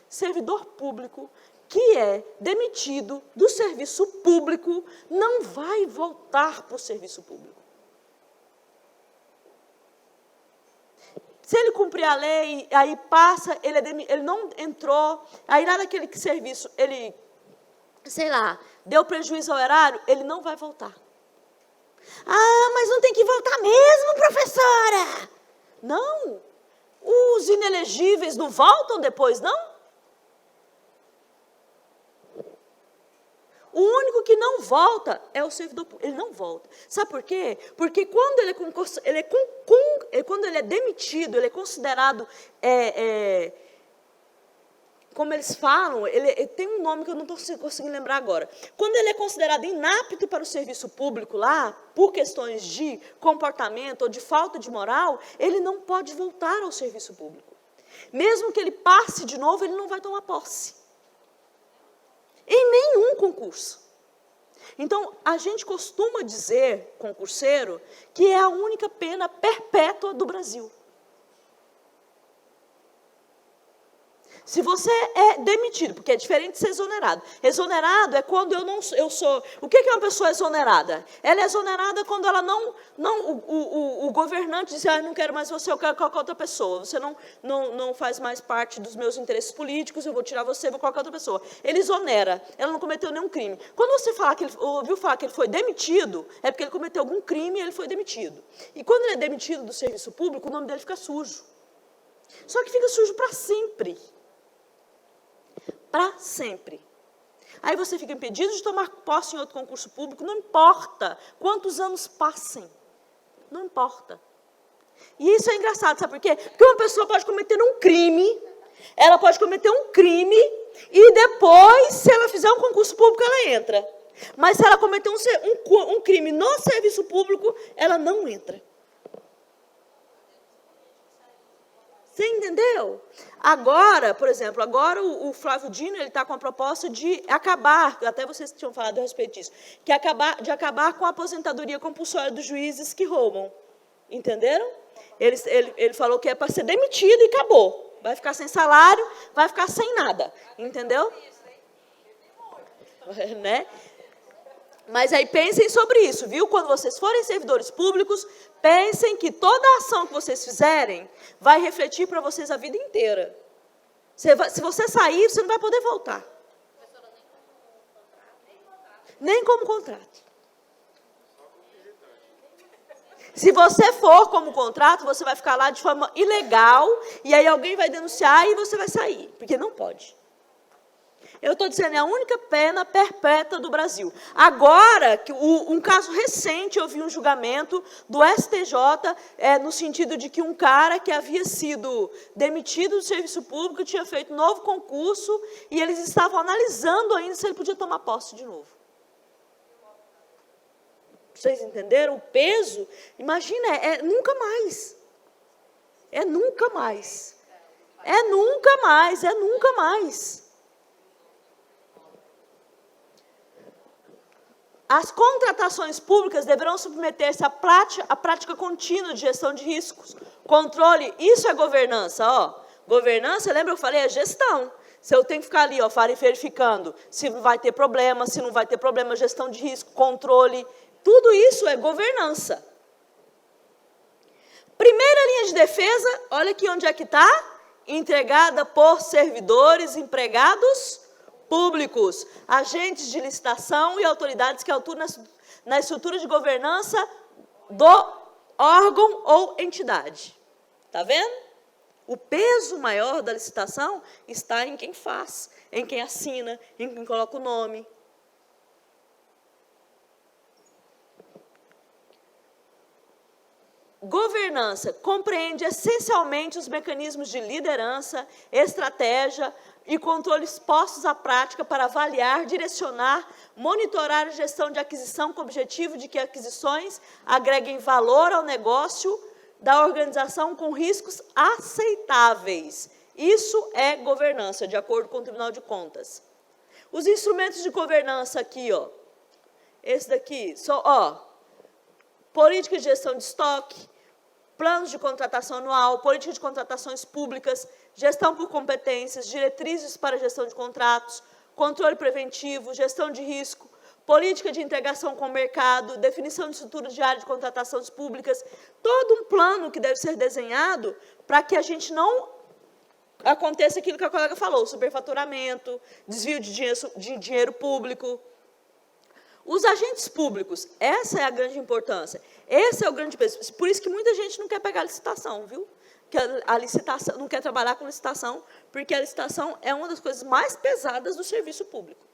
Servidor público que é demitido do serviço público não vai voltar para o serviço público. Se ele cumprir a lei, aí passa, ele não entrou, aí lá naquele serviço, ele, sei lá, deu prejuízo ao erário, ele não vai voltar. Ah, mas não tem que voltar mesmo, professora? Não. Os inelegíveis não voltam depois, não? O único que não volta é o servidor público. Ele não volta. Sabe por quê? Porque quando quando ele é demitido, ele é considerado, como eles falam, ele tem um nome que eu não estou conseguindo lembrar agora. Quando ele é considerado inapto para o serviço público lá, por questões de comportamento ou de falta de moral, ele não pode voltar ao serviço público. Mesmo que ele passe de novo, ele não vai tomar posse. Em nenhum concurso. Então, a gente costuma dizer, concurseiro, que é a única pena perpétua do Brasil. Se você é demitido, porque é diferente de ser exonerado. Exonerado é quando eu sou... O que é uma pessoa exonerada? Ela é exonerada quando ela o governante diz, não quero mais você, eu quero qualquer outra pessoa. Você não faz mais parte dos meus interesses políticos, eu vou tirar você, vou colocar outra pessoa. Ele exonera, ela não cometeu nenhum crime. Quando você ouviu falar que ele foi demitido, é porque ele cometeu algum crime e ele foi demitido. E quando ele é demitido do serviço público, o nome dele fica sujo. Só que fica sujo para sempre. Para sempre. Aí você fica impedido de tomar posse em outro concurso público, não importa quantos anos passem, não importa. E isso é engraçado, sabe por quê? Porque uma pessoa pode cometer um crime, ela pode cometer um crime, e depois, se ela fizer um concurso público, ela entra. Mas se ela cometer um crime no serviço público, ela não entra. Você entendeu? Agora, por exemplo, o Flávio Dino está com a proposta de acabar, até vocês tinham falado a respeito disso, de acabar com a aposentadoria compulsória dos juízes que roubam. Entenderam? Ele falou que é para ser demitido e acabou. Vai ficar sem salário, vai ficar sem nada. Entendeu? Né? Mas aí pensem sobre isso, viu? Quando vocês forem servidores públicos, pensem que toda a ação que vocês fizerem vai refletir para vocês a vida inteira. Se você sair, você não vai poder voltar. Nem como contrato. Se você for como contrato, você vai ficar lá de forma ilegal, e aí alguém vai denunciar e você vai sair, porque não pode. Eu estou dizendo, é a única pena perpétua do Brasil. Agora, um caso recente, eu vi um julgamento do STJ, no sentido de que um cara que havia sido demitido do serviço público tinha feito um novo concurso e eles estavam analisando ainda se ele podia tomar posse de novo. Vocês entenderam o peso? Imagina, nunca mais. É nunca mais. É nunca mais, é nunca mais. As contratações públicas deverão submeter-se à prática contínua de gestão de riscos, controle, isso é governança, ó. Governança, lembra eu falei, é gestão. Se eu tenho que ficar ali, ó, verificando se vai ter problema, se não vai ter problema, gestão de risco, controle, tudo isso é governança. Primeira linha de defesa, olha aqui onde é que está, entregada por servidores, empregados públicos, agentes de licitação e autoridades que atuam na estrutura de governança do órgão ou entidade. Está vendo? O peso maior da licitação está em quem faz, em quem assina, em quem coloca o nome. Governança compreende essencialmente os mecanismos de liderança, estratégia e controles postos à prática para avaliar, direcionar, monitorar a gestão de aquisição com o objetivo de que aquisições agreguem valor ao negócio da organização com riscos aceitáveis. Isso é governança, de acordo com o Tribunal de Contas. Os instrumentos de governança aqui, ó, esse daqui, política de gestão de estoque, planos de contratação anual, política de contratações públicas, gestão por competências, diretrizes para gestão de contratos, controle preventivo, gestão de risco, política de integração com o mercado, definição de estrutura de área de contratações públicas, todo um plano que deve ser desenhado para que a gente não aconteça aquilo que a colega falou, superfaturamento, desvio de dinheiro público. Os agentes públicos, essa é a grande importância, esse é o grande peso. Por isso que muita gente não quer pegar a licitação, viu? Que a licitação, não quer trabalhar com licitação, porque a licitação é uma das coisas mais pesadas do serviço público.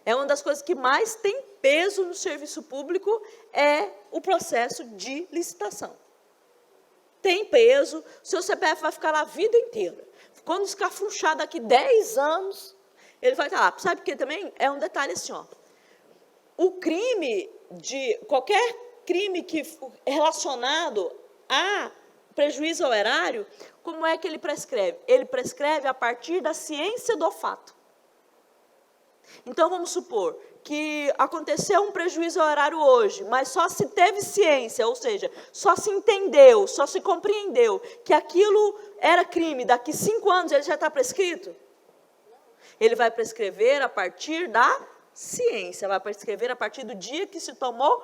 É uma das coisas que mais tem peso no serviço público, é o processo de licitação. Tem peso, o seu CPF vai ficar lá a vida inteira. Quando escafunchar daqui 10 anos, ele vai estar lá. Sabe por quê também? É um detalhe assim, ó. O crime qualquer crime relacionado a prejuízo ao erário, como é que ele prescreve? Ele prescreve a partir da ciência do fato. Então, vamos supor que aconteceu um prejuízo ao erário hoje, mas só se teve ciência, ou seja, só se entendeu, só se compreendeu que aquilo era crime, daqui 5 anos ele já está prescrito? Ele vai prescrever a partir da ciência, vai prescrever a partir do dia que se tomou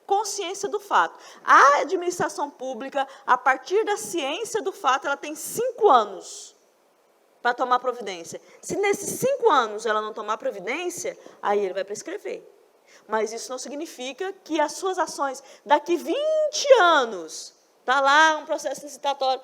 consciência do fato. A administração pública, a partir da ciência do fato, ela tem 5 anos para tomar providência. Se nesses 5 anos ela não tomar providência, aí ele vai prescrever. Mas isso não significa que as suas ações, daqui 20 anos, está lá um processo licitatório,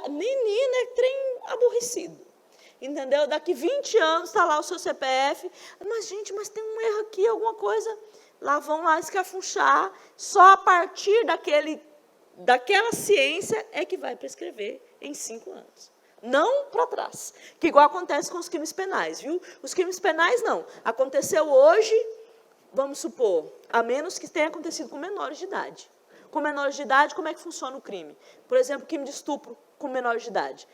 menina, é trem aborrecido. Entendeu? Daqui 20 anos está lá o seu CPF, mas, gente, mas tem um erro aqui, alguma coisa. Lá vão lá escafunchar, só a partir daquela ciência é que vai prescrever em 5 anos. Não para trás. Que igual acontece com os crimes penais, viu? Os crimes penais, não. Aconteceu hoje, vamos supor, a menos que tenha acontecido com menores de idade. Com menores de idade, como é que funciona o crime? Por exemplo, crime de estupro com menor de idade.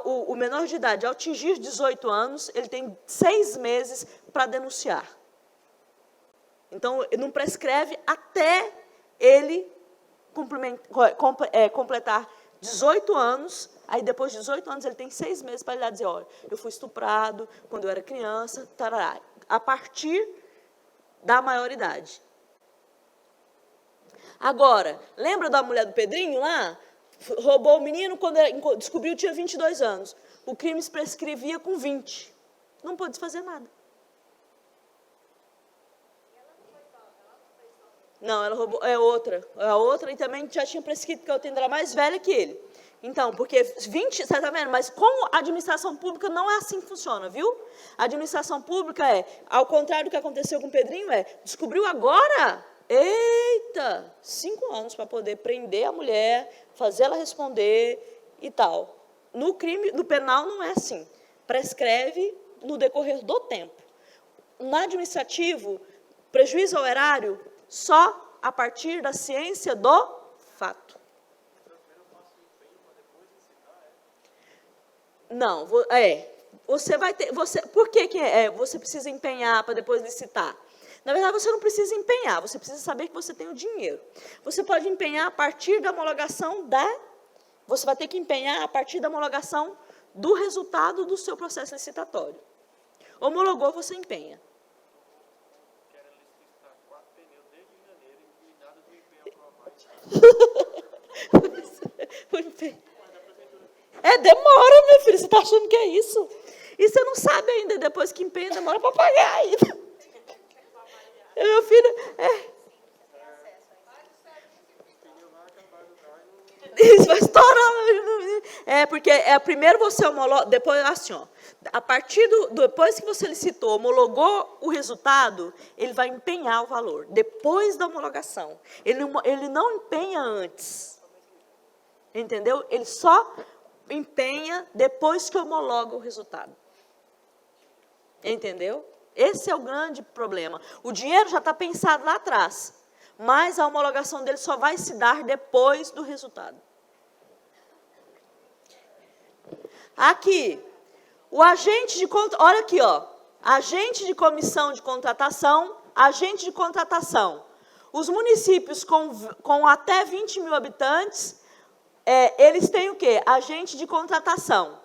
O menor de idade, ao atingir 18 anos, ele tem 6 meses para denunciar. Então, não prescreve até ele completar 18 anos, aí depois de 18 anos ele tem 6 meses para ir lá dizer, olha, eu fui estuprado quando eu era criança, tarará, a partir da maioridade. Agora, lembra da mulher do Pedrinho lá? Roubou o menino, quando descobriu, tinha 22 anos. O crime se prescrevia com 20. Não pôde fazer nada. Não, ela roubou, é outra. A outra, e também já tinha prescrito, porque a outra era mais velha que ele. Então, porque 20, você está vendo? Mas com a administração pública não é assim que funciona, viu? A administração pública ao contrário do que aconteceu com o Pedrinho, descobriu agora? Eita, 5 anos para poder prender a mulher, fazer ela responder e tal. No crime, no penal não é assim. Prescreve no decorrer do tempo. No administrativo, prejuízo ao erário só a partir da ciência do fato. Não, você vai ter, por que você precisa empenhar para depois licitar? Na verdade, você não precisa empenhar, você precisa saber que você tem o dinheiro. Você pode empenhar a partir da homologação você vai ter que empenhar a partir da homologação do resultado do seu processo licitatório. Homologou, você empenha. Quero licitar 4 pneus desde janeiro e nada do empenho aprovado. Demora, meu filho, você está achando que é isso? E você não sabe ainda, depois que empenha, demora para pagar ainda. Meu filho, isso vai estourar. Porque primeiro você homologa, depois assim, a partir depois que você licitou, homologou o resultado, ele vai empenhar o valor, depois da homologação. Ele não empenha antes. Entendeu? Ele só empenha depois que homologa o resultado. Entendeu? Esse é o grande problema. O dinheiro já está pensado lá atrás, mas a homologação dele só vai se dar depois do resultado. Aqui, o agente de olha aqui, agente de comissão de contratação, agente de contratação. Os municípios com até 20 mil habitantes, eles têm o quê? Agente de contratação.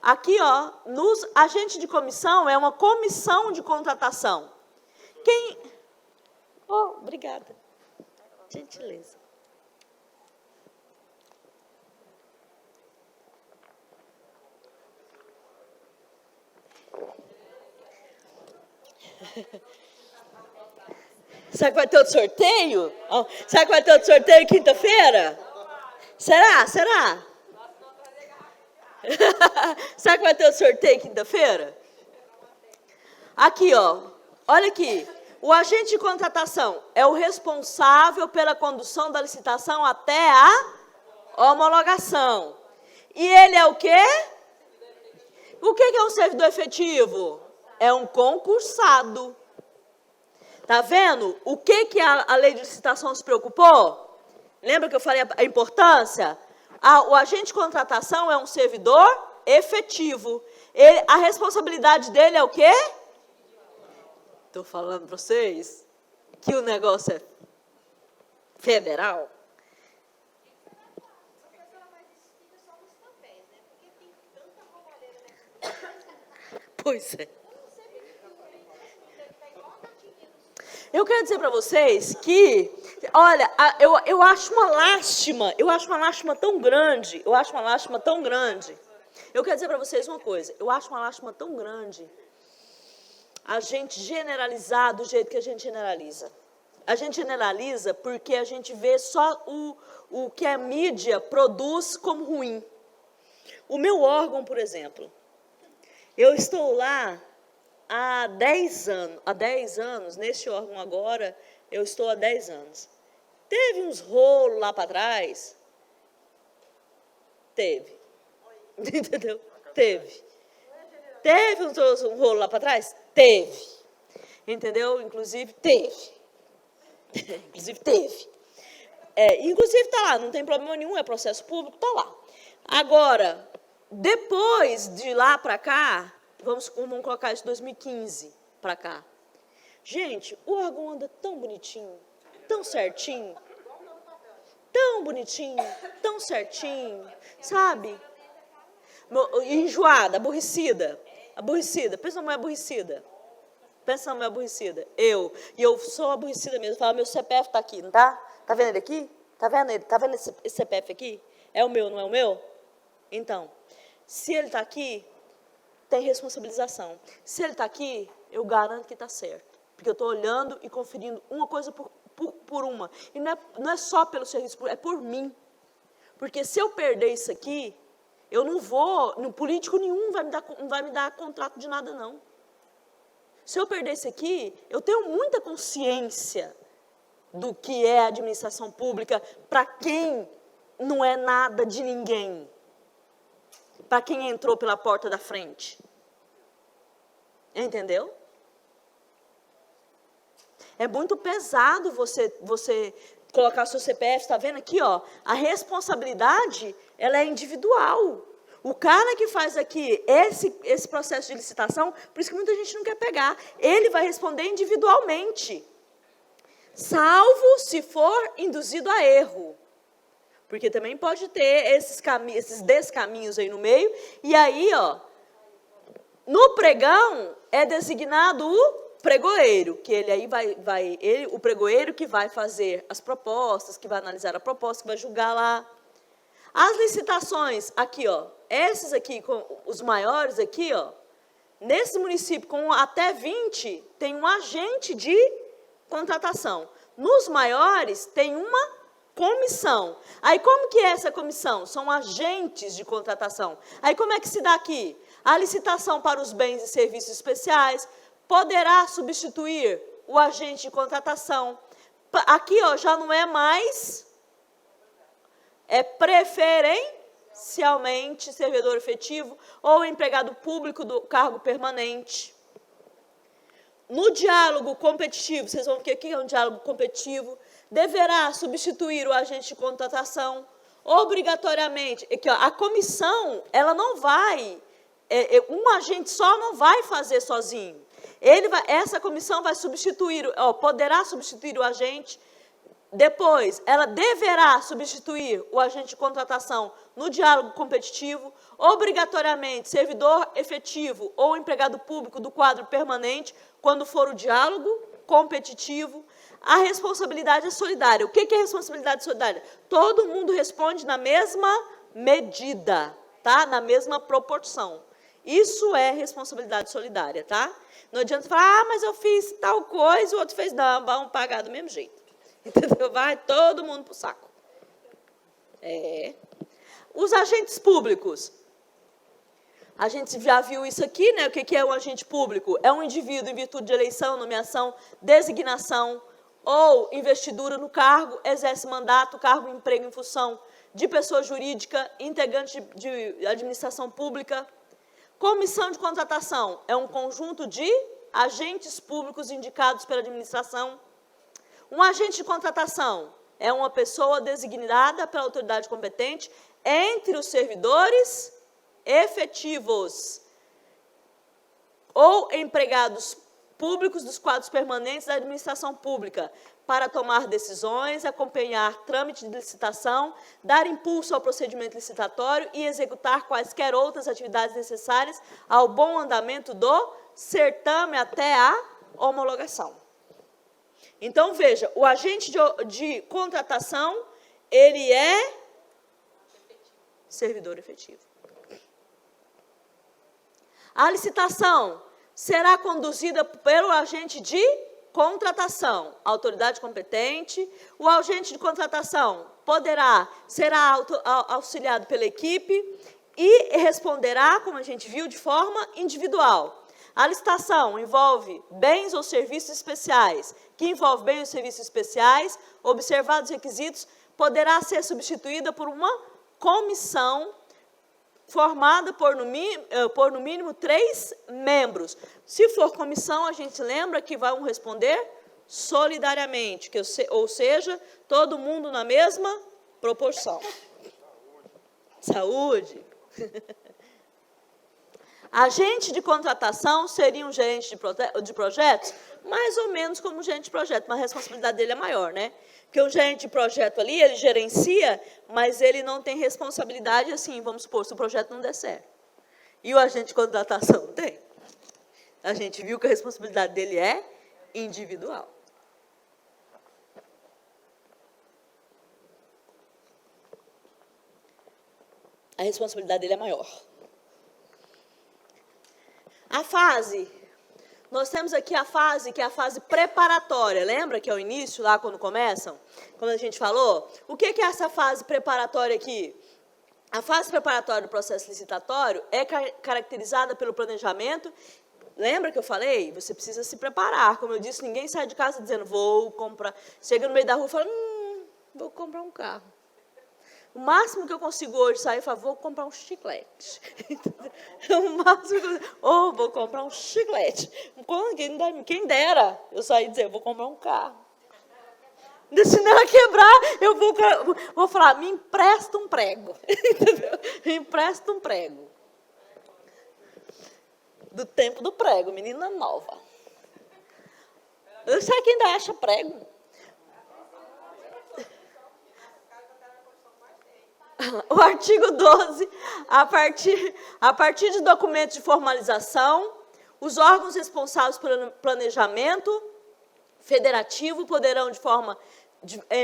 Aqui, agente de comissão é uma comissão de contratação. Obrigada. Gentileza. Será que vai ter outro sorteio? Será que vai ter outro sorteio quinta-feira? Será? Será que vai ter outro sorteio quinta-feira? Aqui, olha aqui. O agente de contratação é o responsável pela condução da licitação até a homologação. E ele é o quê? O que é um servidor efetivo? É um concursado. Tá vendo? O que a lei de licitação se preocupou? Lembra que eu falei a importância? O agente de contratação é um servidor efetivo. A responsabilidade dele é o quê? Estou falando para vocês que o negócio é federal. Pois é. Eu quero dizer para vocês que, olha, eu acho uma lástima tão grande, Eu quero dizer para vocês uma coisa, eu acho uma lástima tão grande a gente generalizar do jeito que a gente generaliza. A gente generaliza porque a gente vê só o que a mídia produz como ruim. O meu órgão, por exemplo, eu estou lá há 10 anos, nesse órgão agora, eu estou há 10 anos. Teve uns rolos lá para trás? Teve. Entendeu? Teve. Teve um rolo lá para trás? Teve. Entendeu? Inclusive, teve. Inclusive está lá, não tem problema nenhum, é processo público, está lá. Agora, depois de lá para cá, vamos colocar isso 2015 para cá. Gente, o órgão anda tão bonitinho, tão certinho, tão bonitinho, tão certinho, sabe? Enjoada, aborrecida. Pensa numa mulher aborrecida. Eu sou aborrecida mesmo. Fala, meu CPF está aqui, não tá? Tá vendo ele aqui? Tá vendo ele? Tá vendo esse CPF aqui? É o meu, não é o meu? Então, se ele está aqui, tem responsabilização. Se ele está aqui, eu garanto que está certo. Porque eu estou olhando e conferindo uma coisa por uma. E não é só pelo serviço, é por mim. Porque se eu perder isso aqui, eu não vou, no político nenhum não vai me dar contrato de nada, não. Se eu perder isso aqui, eu tenho muita consciência do que é a administração pública para quem não é nada de ninguém. Para quem entrou pela porta da frente. Entendeu? É muito pesado você colocar seu CPF, está vendo aqui, ó, a responsabilidade, ela é individual. O cara que faz aqui esse processo de licitação, por isso que muita gente não quer pegar, ele vai responder individualmente, salvo se for induzido a erro. Porque também pode ter esses descaminhos aí no meio, e aí, ó, no pregão é designado o pregoeiro, que ele aí o pregoeiro que vai fazer as propostas, que vai analisar a proposta, que vai julgar lá. As licitações, aqui, ó, esses aqui, os maiores aqui, ó, nesse município com até 20, tem um agente de contratação. Nos maiores, tem uma comissão. Aí, como que é essa comissão? São agentes de contratação. Aí, como é que se dá aqui? A licitação para os bens e serviços especiais poderá substituir o agente de contratação. Aqui, ó, já não é mais, é preferencialmente servidor efetivo ou empregado público do cargo permanente. No diálogo competitivo, vocês vão ver que aqui é um diálogo competitivo, deverá substituir o agente de contratação obrigatoriamente. Aqui, ó, a comissão, ela não vai, um agente só não vai fazer sozinho. Essa comissão vai substituir, ó, poderá substituir o agente. Depois, ela deverá substituir o agente de contratação no diálogo competitivo, obrigatoriamente servidor efetivo ou empregado público do quadro permanente, quando for o diálogo competitivo. A responsabilidade é solidária. O que é responsabilidade solidária? Todo mundo responde na mesma medida, tá? Na mesma proporção. Isso é responsabilidade solidária, tá? Não adianta falar, mas eu fiz tal coisa, o outro fez, não, vamos pagar do mesmo jeito. Entendeu? Vai todo mundo para o saco. Os agentes públicos. A gente já viu isso aqui, né? O que é um agente público? É um indivíduo em virtude de eleição, nomeação, designação ou investidura no cargo, exerce mandato, cargo, emprego em função de pessoa jurídica, integrante de administração pública. Comissão de contratação é um conjunto de agentes públicos indicados pela administração. Um agente de contratação é uma pessoa designada pela autoridade competente entre os servidores efetivos ou empregados públicos dos quadros permanentes da administração pública para tomar decisões, acompanhar trâmite de licitação, dar impulso ao procedimento licitatório e executar quaisquer outras atividades necessárias ao bom andamento do certame até a homologação. Então, veja, o agente de contratação, ele é servidor efetivo. A licitação será conduzida pelo agente de contratação, autoridade competente. O agente de contratação será auxiliado pela equipe e responderá, como a gente viu, de forma individual. A licitação envolve bens ou serviços especiais, que envolve bens ou serviços especiais, observados os requisitos, poderá ser substituída por uma comissão formada por no mínimo 3 membros. Se for comissão, a gente lembra que vão responder solidariamente, ou seja, todo mundo na mesma proporção. Saúde. Agente de contratação seria um gerente de projetos, mais ou menos como um gerente de projeto, mas a responsabilidade dele é maior, né? Porque o gerente de projeto ali, ele gerencia, mas ele não tem responsabilidade, assim, vamos supor, se o projeto não der certo. E o agente de contratação tem. A gente viu que a responsabilidade dele é individual. A responsabilidade dele é maior. A fase nós temos aqui a fase, que é a fase preparatória. Lembra que é o início, lá quando começam? Quando a gente falou? O que é essa fase preparatória aqui? A fase preparatória do processo licitatório é caracterizada pelo planejamento. Lembra que eu falei? Você precisa se preparar. Como eu disse, ninguém sai de casa dizendo, vou comprar. Chega no meio da rua e fala, vou comprar um carro. O máximo que eu consigo hoje sair é falar, vou comprar um chiclete. O máximo que eu consigo, vou comprar um chiclete. Quem dera eu sair e dizer, vou comprar um carro. Se ela quebrar, eu vou falar, me empresta um prego. Me empresta um prego. Do tempo do prego, menina nova. Sabe quem ainda acha prego? O artigo 12, a partir de documentos de formalização, os órgãos responsáveis pelo planejamento federativo poderão,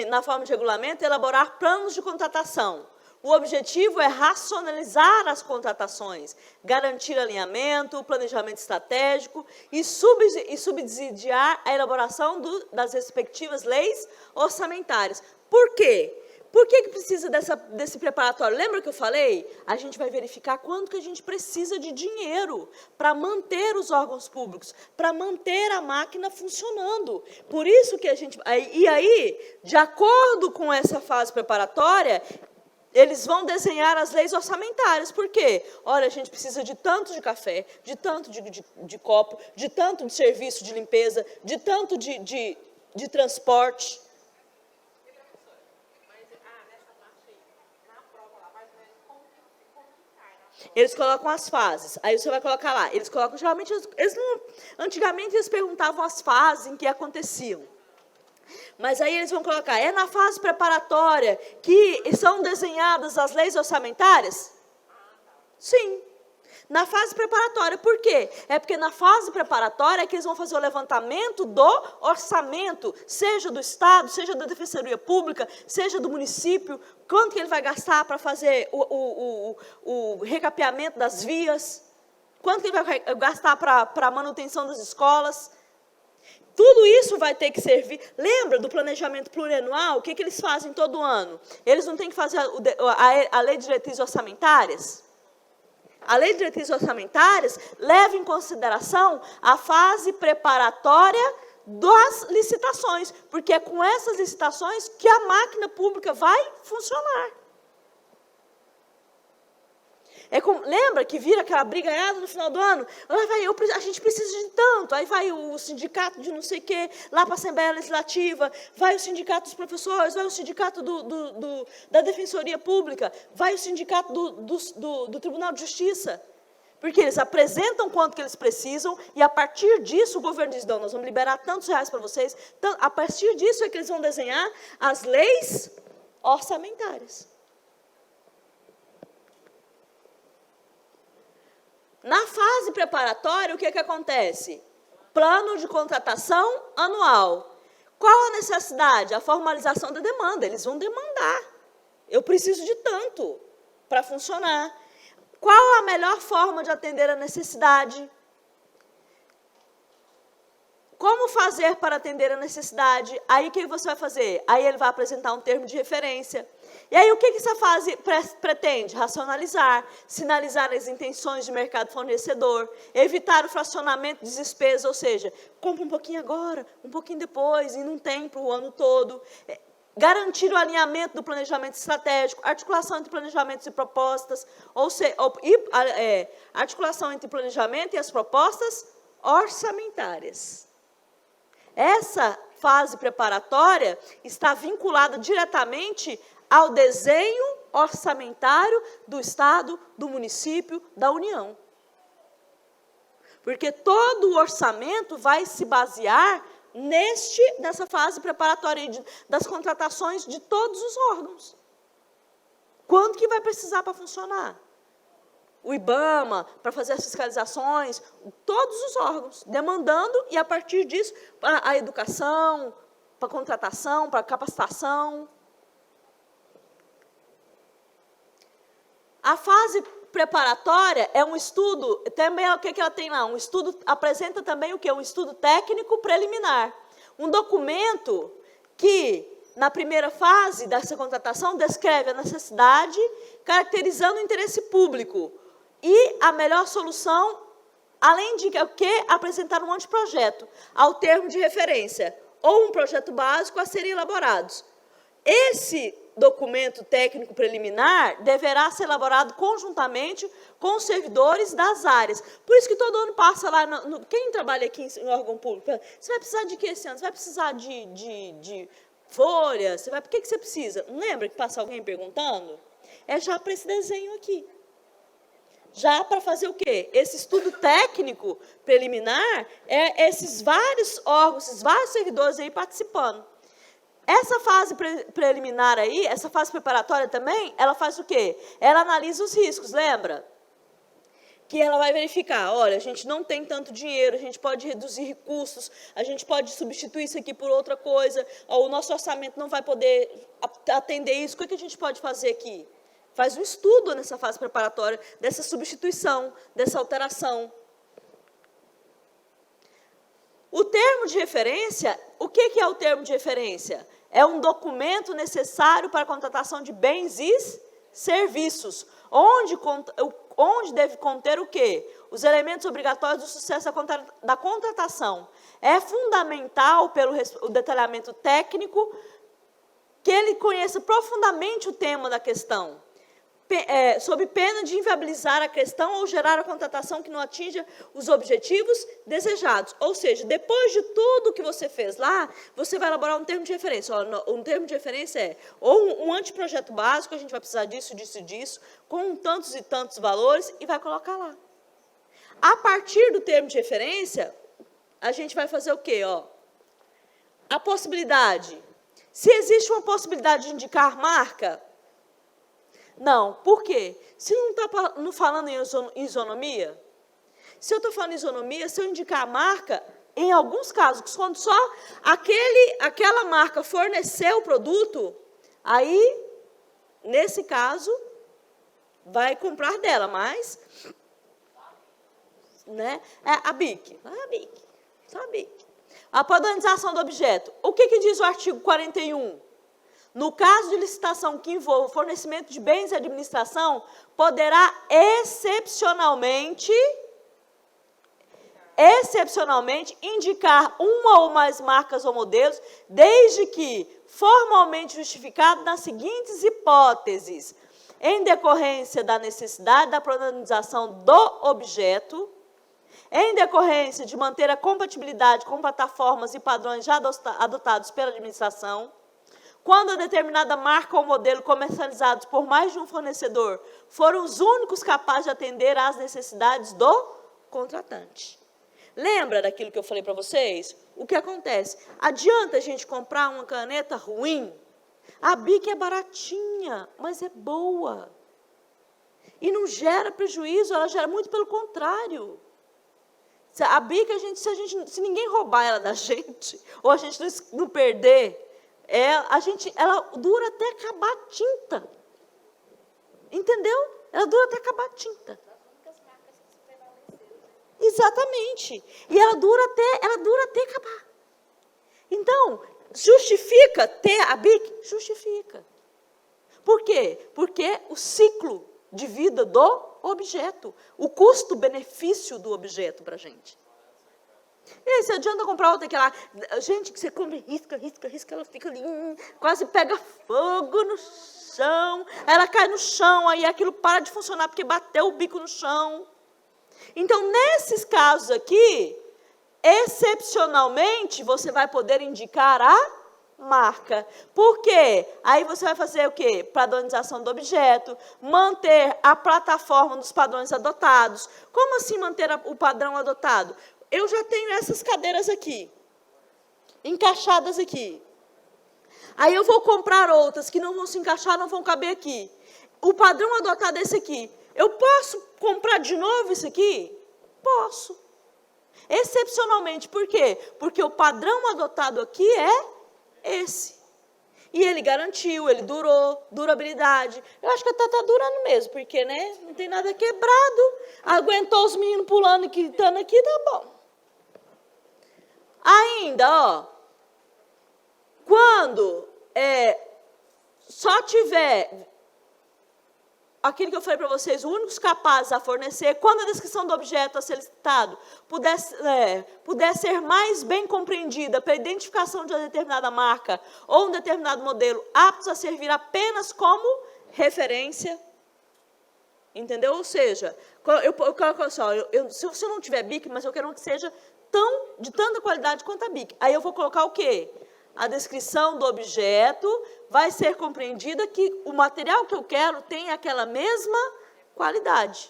na forma de regulamento, elaborar planos de contratação. O objetivo é racionalizar as contratações, garantir alinhamento, planejamento estratégico e subsidiar a elaboração das respectivas leis orçamentárias. Por quê? Por que precisa desse preparatório? Lembra que eu falei? A gente vai verificar quanto que a gente precisa de dinheiro para manter os órgãos públicos, para manter a máquina funcionando. Por isso que a gente... E aí, de acordo com essa fase preparatória, eles vão desenhar as leis orçamentárias. Por quê? Olha, a gente precisa de tanto de café, de tanto de copo, de tanto de serviço de limpeza, de tanto de transporte. Eles colocam as fases, aí você vai colocar lá. Eles colocam, geralmente, antigamente eles perguntavam as fases em que aconteciam. Mas aí eles vão colocar, é na fase preparatória que são desenhadas as leis orçamentárias? Sim. Na fase preparatória, por quê? É porque na fase preparatória é que eles vão fazer o levantamento do orçamento, seja do Estado, seja da Defensoria Pública, seja do município, quanto que ele vai gastar para fazer o recapeamento das vias, quanto que ele vai gastar para a manutenção das escolas. Tudo isso vai ter que servir. Lembra do planejamento plurianual? O que eles fazem todo ano? Eles não têm que fazer a lei de diretrizes orçamentárias? A lei de diretrizes orçamentárias leva em consideração a fase preparatória das licitações, porque é com essas licitações que a máquina pública vai funcionar. Lembra que vira aquela brigaiada no final do ano? A gente precisa de tanto. Aí vai o sindicato de não sei o quê, lá para a Assembleia Legislativa, vai o sindicato dos professores, vai o sindicato da Defensoria Pública, vai o sindicato do Tribunal de Justiça. Porque eles apresentam quanto que eles precisam e, a partir disso, o governo diz, não, nós vamos liberar tantos reais para vocês. Então, a partir disso é que eles vão desenhar as leis orçamentárias. Na fase preparatória, o que acontece? Plano de contratação anual. Qual a necessidade? A formalização da demanda. Eles vão demandar. Eu preciso de tanto para funcionar. Qual a melhor forma de atender a necessidade? Como fazer para atender a necessidade? Aí o que você vai fazer? Aí ele vai apresentar um termo de referência. E aí o que essa fase pretende? Racionalizar, sinalizar as intenções de mercado fornecedor, evitar o fracionamento de despesas, ou seja, compra um pouquinho agora, um pouquinho depois, e não tem para o ano todo. Garantir o alinhamento do planejamento estratégico, articulação entre planejamentos e propostas, articulação entre planejamento e as propostas orçamentárias. Essa fase preparatória está vinculada diretamente ao desenho orçamentário do Estado, do município, da União. Porque todo o orçamento vai se basear nessa fase preparatória das contratações de todos os órgãos. Quanto que vai precisar para funcionar? O IBAMA, para fazer as fiscalizações, todos os órgãos, demandando, e a partir disso, a educação, para a contratação, para a capacitação. A fase preparatória é um estudo, também o que ela tem lá? Um estudo, apresenta também o quê? Um estudo técnico preliminar. Um documento que, na primeira fase dessa contratação, descreve a necessidade, caracterizando o interesse público e a melhor solução, além de o quê? Apresentar um anteprojeto ao termo de referência, ou um projeto básico a serem elaborados. Esse documento técnico preliminar deverá ser elaborado conjuntamente com os servidores das áreas. Por isso que todo ano passa lá, quem trabalha aqui em órgão público, você vai precisar de quê esse ano? Você vai precisar de folha? Por que você precisa? Não lembra que passa alguém perguntando? É já para esse desenho aqui. Já para fazer o quê? Esse estudo técnico preliminar, é esses vários órgãos, esses vários servidores aí participando. Essa fase preliminar aí, essa fase preparatória também, ela faz o quê? Ela analisa os riscos, lembra? Que ela vai verificar, olha, a gente não tem tanto dinheiro, a gente pode reduzir custos, a gente pode substituir isso aqui por outra coisa, o nosso orçamento não vai poder atender isso, o que a gente pode fazer aqui? Faz um estudo nessa fase preparatória dessa substituição, dessa alteração. O termo de referência, o que é o termo de referência? É um documento necessário para a contratação de bens e serviços, onde deve conter o quê? Os elementos obrigatórios do sucesso da contratação. É fundamental, pelo detalhamento técnico, que ele conheça profundamente o tema da questão, sob pena de inviabilizar a questão ou gerar a contratação que não atinja os objetivos desejados. Ou seja, depois de tudo que você fez lá, você vai elaborar um termo de referência. Um termo de referência é ou um anteprojeto básico, a gente vai precisar disso, disso e disso, com tantos e tantos valores, e vai colocar lá. A partir do termo de referência, a gente vai fazer o quê? A possibilidade. Se existe uma possibilidade de indicar marca, não. Por quê? Se não está falando em isonomia, se eu estou falando em isonomia, se eu indicar a marca, em alguns casos, quando só aquela marca forneceu o produto, aí, nesse caso, vai comprar dela, mas, né, a BIC. Só a BIC. A padronização do objeto. O que diz o artigo 41? No caso de licitação que envolva fornecimento de bens e administração, poderá excepcionalmente indicar uma ou mais marcas ou modelos, desde que formalmente justificado nas seguintes hipóteses: em decorrência da necessidade da padronização do objeto, em decorrência de manter a compatibilidade com plataformas e padrões já adotados pela administração, quando a determinada marca ou modelo comercializados por mais de um fornecedor foram os únicos capazes de atender às necessidades do contratante. Lembra daquilo que eu falei para vocês? O que acontece? Adianta a gente comprar uma caneta ruim? A BIC é baratinha, mas é boa. E não gera prejuízo, ela gera muito pelo contrário. A BIC, se ninguém roubar ela da gente, ou a gente não perder, ela dura até acabar a tinta. Entendeu? Ela dura até acabar a tinta. Exatamente. E ela dura até acabar. Então, justifica ter a BIC? Justifica. Por quê? Porque o ciclo de vida do objeto, o custo-benefício do objeto para a gente. E aí, se adianta comprar outra, aquela... Gente, que você compra, risca, ela fica ali, quase pega fogo no chão, aí ela cai no chão, aí aquilo para de funcionar porque bateu o bico no chão. Então, nesses casos aqui, excepcionalmente, você vai poder indicar a marca. Por quê? Aí você vai fazer o quê? Padronização do objeto, manter a plataforma dos padrões adotados. Como assim manter o padrão adotado? Eu já tenho essas cadeiras aqui, encaixadas aqui. Aí eu vou comprar outras que não vão se encaixar, não vão caber aqui. O padrão adotado é esse aqui. Eu posso comprar de novo isso aqui? Posso. Excepcionalmente. Por quê? Porque o padrão adotado aqui é esse. E ele garantiu, ele durou, durabilidade. Eu acho que até está durando mesmo, porque, né, não tem nada quebrado. Aguentou os meninos pulando e gritando aqui, tá bom. Ainda, ó, quando só tiver aquilo que eu falei para vocês, os únicos capazes a fornecer, quando a descrição do objeto a ser licitado puder ser mais bem compreendida pela identificação de uma determinada marca ou um determinado modelo, aptos a servir apenas como referência, entendeu? Ou seja, eu coloco assim, se eu não tiver BIC, mas eu quero que seja de tanta qualidade quanto a BIC, aí eu vou colocar o quê? A descrição do objeto vai ser compreendida que o material que eu quero tem aquela mesma qualidade.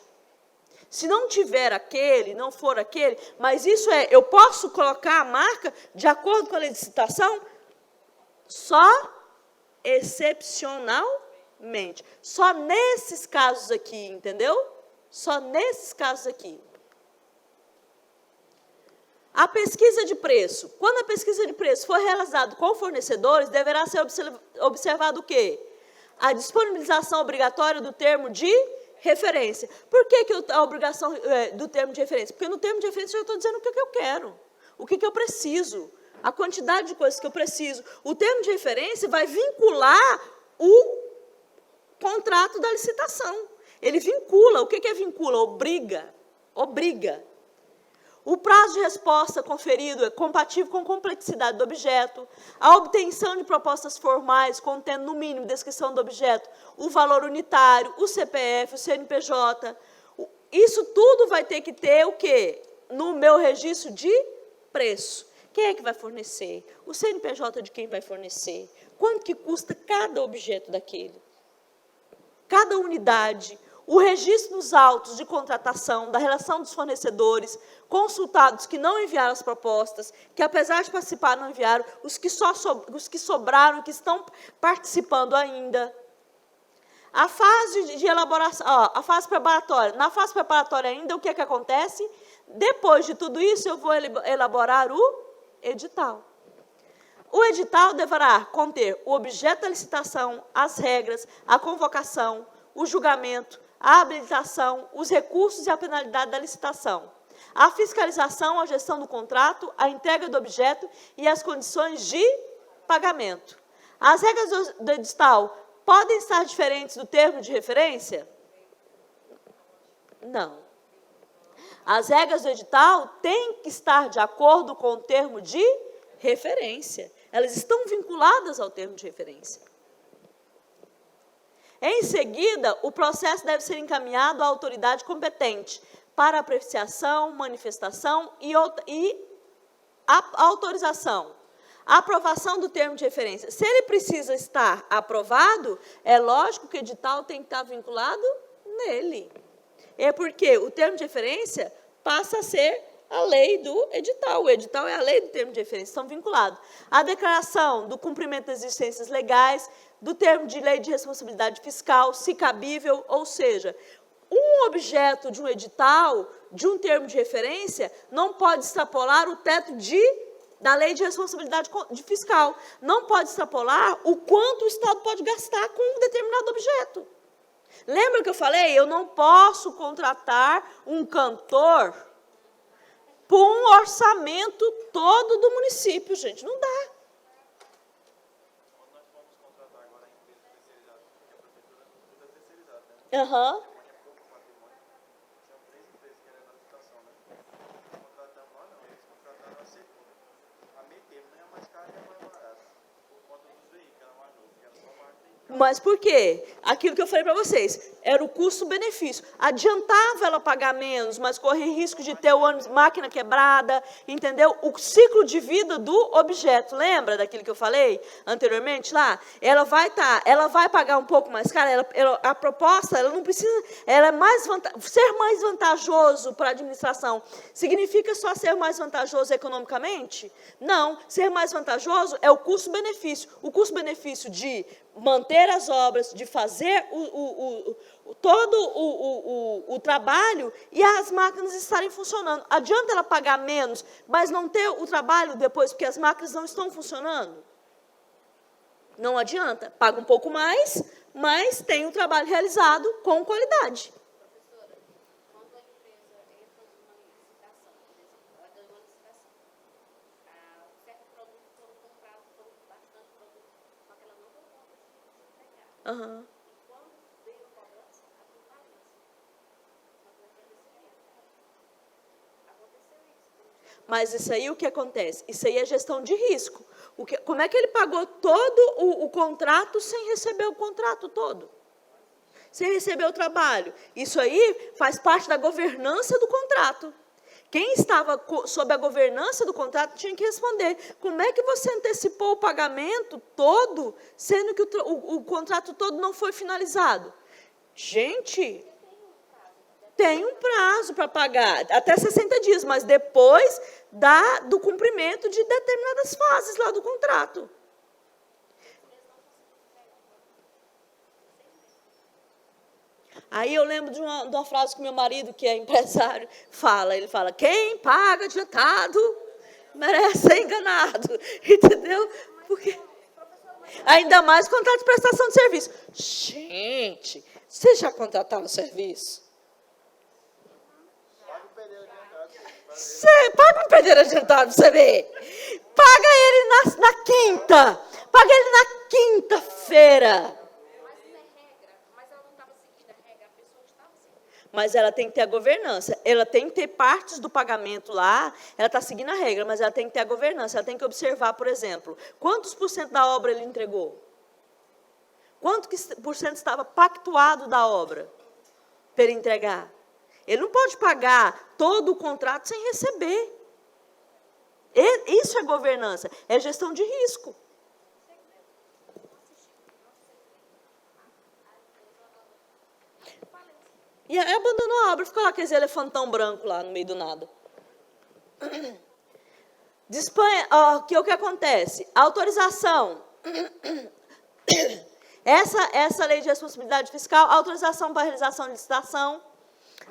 Se não tiver aquele, não for aquele, mas isso eu posso colocar a marca de acordo com a licitação só excepcionalmente. Só nesses casos aqui, entendeu? Só nesses casos aqui. A pesquisa de preço. Quando a pesquisa de preço for realizada com fornecedores, deverá ser observado o quê? A disponibilização obrigatória do termo de referência. Por que a obrigação do termo de referência? Porque no termo de referência eu estou dizendo o que eu quero, o que eu preciso, a quantidade de coisas que eu preciso. O termo de referência vai vincular o contrato da licitação. Ele vincula. O que é vincula? Obriga. Obriga. O prazo de resposta conferido é compatível com a complexidade do objeto. A obtenção de propostas formais contendo, no mínimo, descrição do objeto, o valor unitário, o CPF, o CNPJ. Isso tudo vai ter que ter o quê? No meu registro de preço. Quem é que vai fornecer? O CNPJ de quem vai fornecer? Quanto que custa cada objeto daquele? Cada unidade. O registro nos autos de contratação da relação dos fornecedores, consultados que não enviaram as propostas, que apesar de participar não enviaram, os que sobraram, que estão participando ainda. A fase de elaboração, a fase preparatória. Na fase preparatória ainda, o que acontece? Depois de tudo isso, eu vou elaborar o edital. O edital deverá conter o objeto da licitação, as regras, a convocação, o julgamento, a habilitação, os recursos e a penalidade da licitação, a fiscalização, a gestão do contrato, a entrega do objeto e as condições de pagamento. As regras do edital podem estar diferentes do termo de referência? Não. As regras do edital têm que estar de acordo com o termo de referência. Elas estão vinculadas ao termo de referência. Em seguida, o processo deve ser encaminhado à autoridade competente para apreciação, manifestação e autorização. A aprovação do termo de referência. Se ele precisa estar aprovado, é lógico que o edital tem que estar vinculado nele. É porque o termo de referência passa a ser a lei do edital. O edital é a lei do termo de referência, estão vinculados. A declaração do cumprimento das exigências legais, do termo de lei de responsabilidade fiscal, se cabível, ou seja, um objeto de um edital, de um termo de referência, não pode extrapolar o teto da lei de responsabilidade fiscal. Não pode extrapolar o quanto o Estado pode gastar com um determinado objeto. Lembra que eu falei? Eu não posso contratar um cantor por um orçamento todo do município, gente. Não dá. Quando nós fomos contratar agora a empresa terceirizada, porque a prefeitura tudo é terceirizado, né? Aham. Pouco patrimônio. Tinham 3 empresas que eram da licitação, né? Contratamos lá, não. Eles contrataram a segunda. A meio termo, nem a mais cara nem a mais barata. Por conta dos veículos, era mais novo, que era só marca e Mas por quê? Aquilo que eu falei para vocês, era o custo-benefício. Adiantava ela pagar menos, mas correr risco de ter máquina quebrada, entendeu? O ciclo de vida do objeto, lembra daquilo que eu falei anteriormente lá? Ela vai pagar um pouco mais caro, a proposta, ela não precisa, ela é ser mais vantajoso para a administração. Significa só ser mais vantajoso economicamente? Não, ser mais vantajoso é o custo-benefício. O custo-benefício de manter as obras, de fazer todo o trabalho e as máquinas estarem funcionando. Adianta ela pagar menos, mas não ter o trabalho depois, porque as máquinas não estão funcionando? Não adianta, paga um pouco mais, mas tem um trabalho realizado com qualidade. Professora, quando a empresa entra numa licitação, por exemplo, ela ganhou uma licitação, um certo produto foram comprados, foram bastante produtos, só que ela não deu conta de entregar. Aham. E quando veio a cobrança, abriu falência. Só que naquele momento, aconteceu isso. Mas isso aí, o que acontece? Isso aí é gestão de risco. Como é que ele pagou todo o contrato sem receber o contrato todo? Sem receber o trabalho? Isso aí faz parte da governança do contrato. Quem estava sob a governança do contrato tinha que responder. Como é que você antecipou o pagamento todo, sendo que o contrato todo não foi finalizado? Gente, tem um prazo para pagar, até 60 dias, mas depois do cumprimento de determinadas fases lá do contrato. Aí eu lembro de uma frase que meu marido, que é empresário, fala. Ele fala, quem paga adiantado merece ser enganado. Entendeu? Porque ainda mais contrato de prestação de serviço. Gente, vocês já contrataram serviço? Você paga um pedreiro adiantado, você vê. Paga ele na quinta. Paga ele na quinta-feira. Mas isso é regra, mas ela não estava seguindo a regra, a pessoa estava seguindo. Mas ela tem que ter a governança. Ela tem que ter partes do pagamento lá. Ela está seguindo a regra, mas ela tem que ter a governança. Ela tem que observar, por exemplo, quantos por cento da obra ele entregou? Quanto por cento estava pactuado da obra para ele entregar? Ele não pode pagar todo o contrato sem receber. Isso é governança, é gestão de risco. E aí abandonou a obra, ficou lá aquele elefantão branco lá no meio do nada. O que acontece? Autorização. Essa lei de responsabilidade fiscal, autorização para realização de licitação,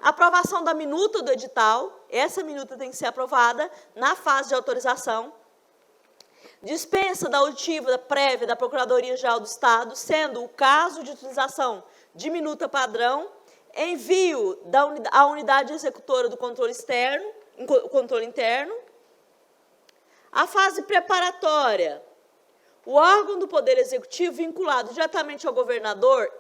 aprovação da minuta do edital, essa minuta tem que ser aprovada na fase de autorização, dispensa da auditiva da prévia da Procuradoria-Geral do Estado, sendo o caso de utilização de minuta padrão, envio à unidade executora do controle interno, a fase preparatória, o órgão do Poder Executivo vinculado diretamente ao governador.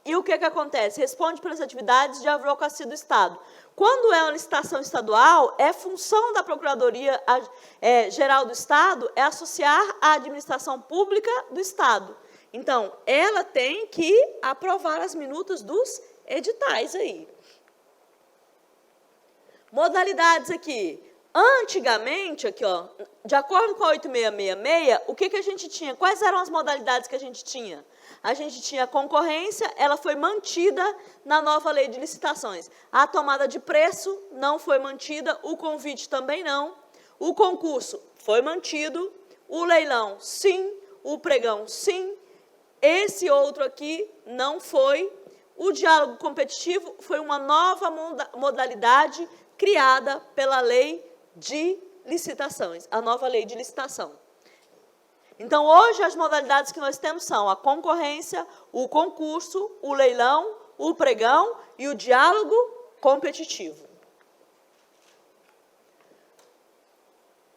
E o que acontece? Responde pelas atividades de advocacia do Estado. Quando é uma licitação estadual, é função da Procuradoria-Geral do Estado associar a administração pública do Estado. Então, ela tem que aprovar as minutas dos editais aí. Modalidades aqui. Antigamente, aqui, ó, de acordo com a 8666, o que a gente tinha? Quais eram as modalidades que a gente tinha? A gente tinha a concorrência, ela foi mantida na nova lei de licitações. A tomada de preço não foi mantida, o convite também não. O concurso foi mantido, o leilão sim, o pregão sim. Esse outro aqui não foi. O diálogo competitivo foi uma nova modalidade criada pela lei de licitações, a nova lei de licitação. Então, hoje, as modalidades que nós temos são a concorrência, o concurso, o leilão, o pregão e o diálogo competitivo.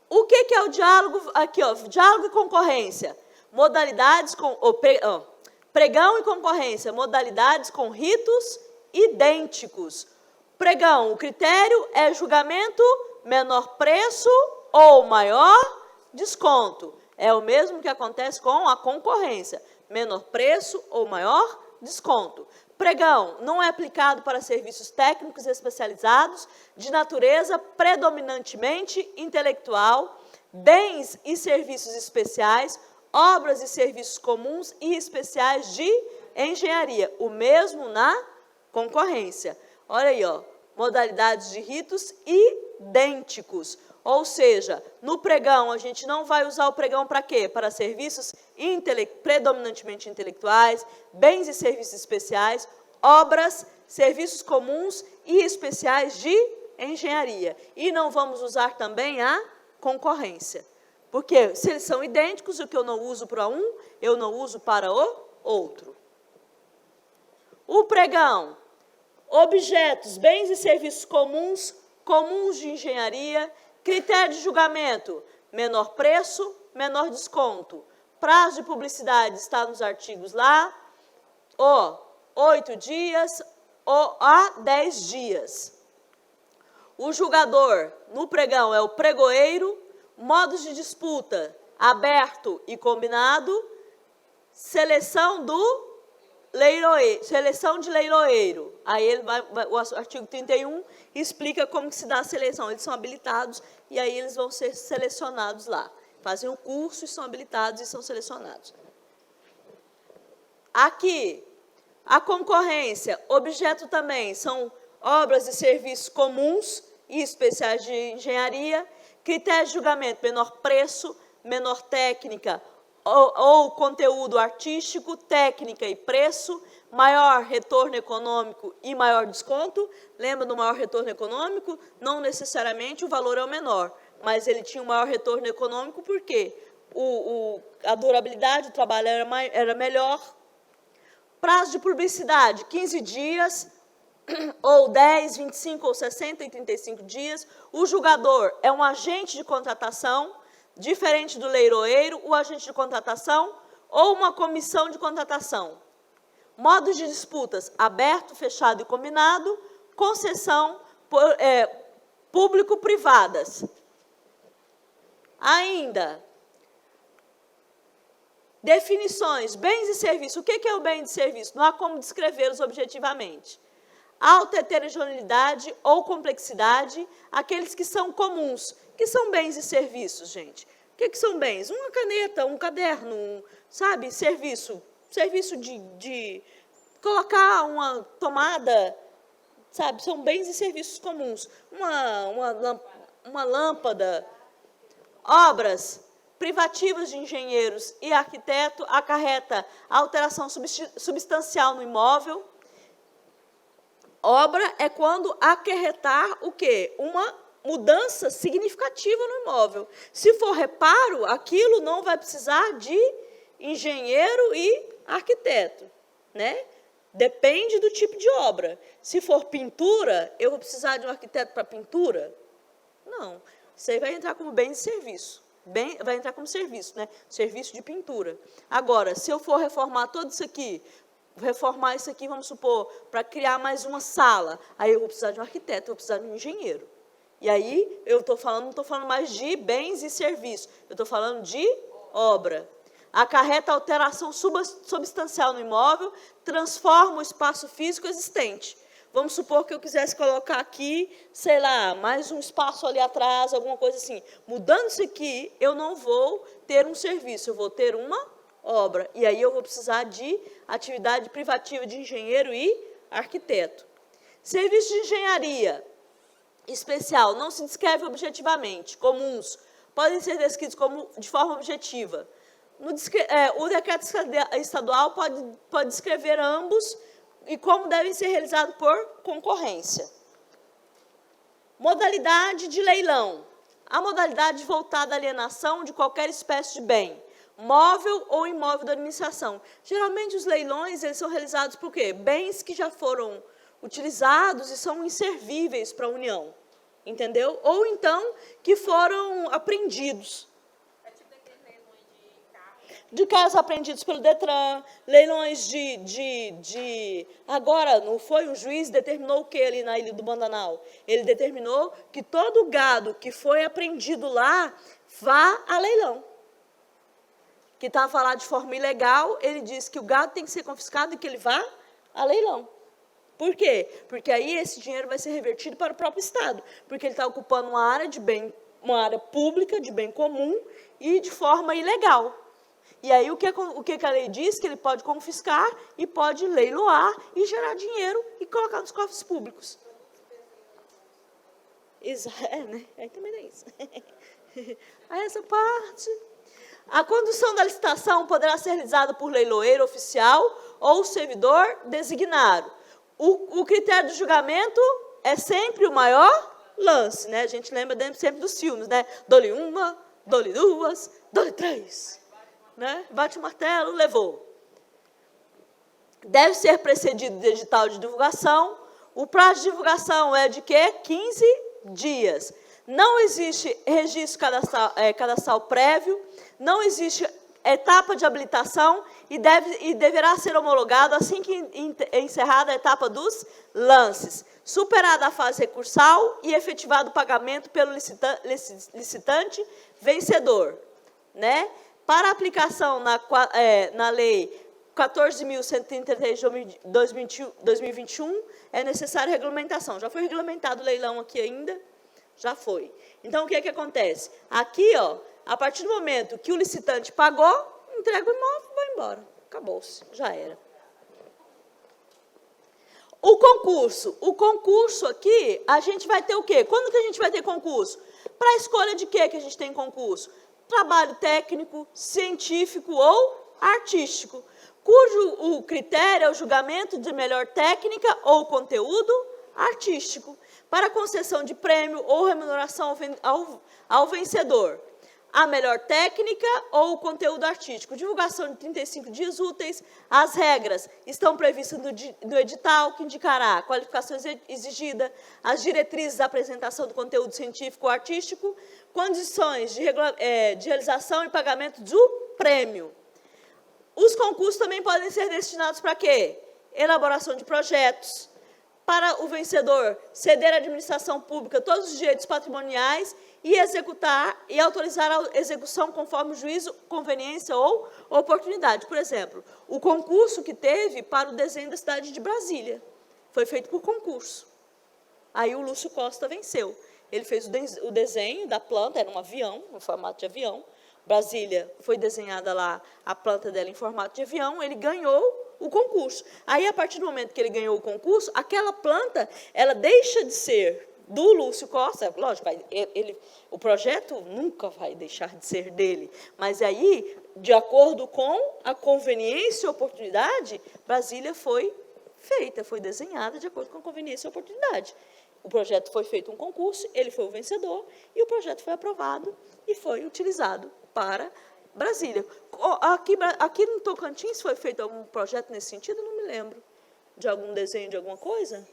O que é o diálogo? Aqui, ó, diálogo e concorrência. Modalidades com... pregão e concorrência, modalidades com ritos idênticos. Pregão, o critério é julgamento, menor preço ou maior desconto. É o mesmo que acontece com a concorrência. Menor preço ou maior desconto. Pregão não é aplicado para serviços técnicos especializados, de natureza predominantemente intelectual, bens e serviços especiais, obras e serviços comuns e especiais de engenharia. O mesmo na concorrência. Olha aí, ó, modalidades de ritos idênticos. Ou seja, no pregão, a gente não vai usar o pregão para quê? Para serviços predominantemente intelectuais, bens e serviços especiais, obras, serviços comuns e especiais de engenharia. E não vamos usar também a concorrência. Porque se eles são idênticos, o que eu não uso para um, eu não uso para o outro. O pregão, objetos, bens e serviços comuns, comuns de engenharia, critério de julgamento, menor preço, menor desconto. Prazo de publicidade está nos artigos lá, 8 dias ou a 10 dias. O julgador no pregão é o pregoeiro, modos de disputa, aberto e combinado, seleção de leiloeiro. Aí o artigo 31 explica como que se dá a seleção. Eles são habilitados e aí eles vão ser selecionados lá. Fazem o curso e são habilitados e são selecionados. Aqui, a concorrência, objeto também, são obras e serviços comuns e especiais de engenharia, critério de julgamento, menor preço, menor técnica ou conteúdo artístico, técnica e preço, maior retorno econômico e maior desconto. Lembra do maior retorno econômico? Não necessariamente o valor é o menor, mas ele tinha um maior retorno econômico porque a durabilidade do trabalho era melhor. Prazo de publicidade, 15 dias, ou 10, 25, ou 60 e 35 dias. O julgador é um agente de contratação, diferente do leiloeiro, o agente de contratação, ou uma comissão de contratação. Modos de disputas, aberto, fechado e combinado, concessão, público-privadas. Ainda, definições, bens e serviços. O que é o bem e serviço? Não há como descrevê-los objetivamente. Alta heterogeneidade ou complexidade, aqueles que são comuns. Que são bens e serviços, gente? O que são bens? Uma caneta, um caderno, sabe? Serviço de colocar uma tomada, sabe? São bens e serviços comuns. Uma lâmpada. Obras privativas de engenheiros e arquiteto acarreta alteração substancial no imóvel. Obra é quando acarretar o quê? Uma mudança significativa no imóvel. Se for reparo, aquilo não vai precisar de engenheiro e arquiteto, né? Depende do tipo de obra. Se for pintura, eu vou precisar de um arquiteto para pintura? Não. Isso aí vai entrar como bem de serviço. Vai entrar como serviço, né? Serviço de pintura. Agora, se eu for reformar tudo isso aqui, vamos supor, para criar mais uma sala, aí eu vou precisar de um arquiteto, eu vou precisar de um engenheiro. E aí, não estou falando mais de bens e serviços, eu estou falando de obra. Acarreta alteração substancial no imóvel, transforma o espaço físico existente. Vamos supor que eu quisesse colocar aqui, sei lá, mais um espaço ali atrás, alguma coisa assim. Mudando isso aqui, eu não vou ter um serviço, eu vou ter uma obra. E aí eu vou precisar de atividade privativa de engenheiro e arquiteto. Serviço de engenharia especial não se descreve objetivamente. Comuns podem ser descritos de forma objetiva. O decreto estadual pode descrever ambos e como devem ser realizados por concorrência. Modalidade de leilão. A modalidade voltada à alienação de qualquer espécie de bem, móvel ou imóvel da administração. Geralmente, os leilões eles são realizados por quê? Bens que já foram utilizados e são inservíveis para a União. Entendeu? Ou, então, que foram apreendidos. De carros apreendidos pelo Detran, leilões Agora, não foi? O juiz determinou o que ali na Ilha do Bandanal? Ele determinou que todo o gado que foi apreendido lá vá a leilão. Que estava lá de forma ilegal, ele disse que o gado tem que ser confiscado e que ele vá a leilão. Por quê? Porque aí esse dinheiro vai ser revertido para o próprio Estado, porque ele está ocupando uma área pública, de bem comum, e de forma ilegal. E aí o que a lei diz? Que ele pode confiscar e pode leiloar e gerar dinheiro e colocar nos cofres públicos. Né? Aí também é isso. Aí essa parte. A condução da licitação poderá ser realizada por leiloeiro oficial ou servidor designado. O critério de julgamento é sempre o maior lance, né? A gente lembra sempre dos filmes, né? Dou-lhe uma, dou-lhe 2, dou-lhe 3. Né? Bate o martelo, levou. Deve ser precedido de edital de divulgação. O prazo de divulgação é de quê? 15 dias. Não existe registro cadastral prévio, não existe etapa de habilitação e deverá ser homologado assim que encerrada a etapa dos lances, superada a fase recursal e efetivado o pagamento pelo licitante vencedor. Né? Para aplicação na Lei 14.133 de 2021, é necessária regulamentação. Já foi regulamentado o leilão aqui ainda? Já foi. Então, o que acontece? Aqui, ó, a partir do momento que o licitante pagou, entrega o imóvel e vai embora. Acabou-se, já era. O concurso aqui, a gente vai ter o quê? Quando que a gente vai ter concurso? Para a escolha de quê que a gente tem concurso? Trabalho técnico, científico ou artístico, cujo o critério é o julgamento de melhor técnica ou conteúdo artístico, para concessão de prêmio ou remuneração ao vencedor. A melhor técnica ou conteúdo artístico. Divulgação de 35 dias úteis. As regras estão previstas no edital, que indicará a qualificação exigida, as diretrizes da apresentação do conteúdo científico ou artístico, condições de realização e pagamento do prêmio. Os concursos também podem ser destinados para quê? Elaboração de projetos, para o vencedor ceder à administração pública todos os direitos patrimoniais e executar e autorizar a execução conforme o juízo, conveniência ou oportunidade. Por exemplo, o concurso que teve para o desenho da cidade de Brasília foi feito por concurso. Aí o Lúcio Costa venceu. Ele fez o desenho da planta, era um avião, no formato de avião. Brasília foi desenhada lá, a planta dela em formato de avião, ele ganhou o concurso. Aí, a partir do momento que ele ganhou o concurso, aquela planta, ela deixa de ser do Lúcio Costa, lógico, o projeto nunca vai deixar de ser dele, mas aí, de acordo com a conveniência e oportunidade, Brasília foi feita, foi desenhada de acordo com a conveniência e oportunidade. O projeto foi feito um concurso, ele foi o vencedor, e o projeto foi aprovado e foi utilizado para Brasília. Aqui no Tocantins foi feito algum projeto nesse sentido? Não me lembro. De algum desenho, de alguma coisa?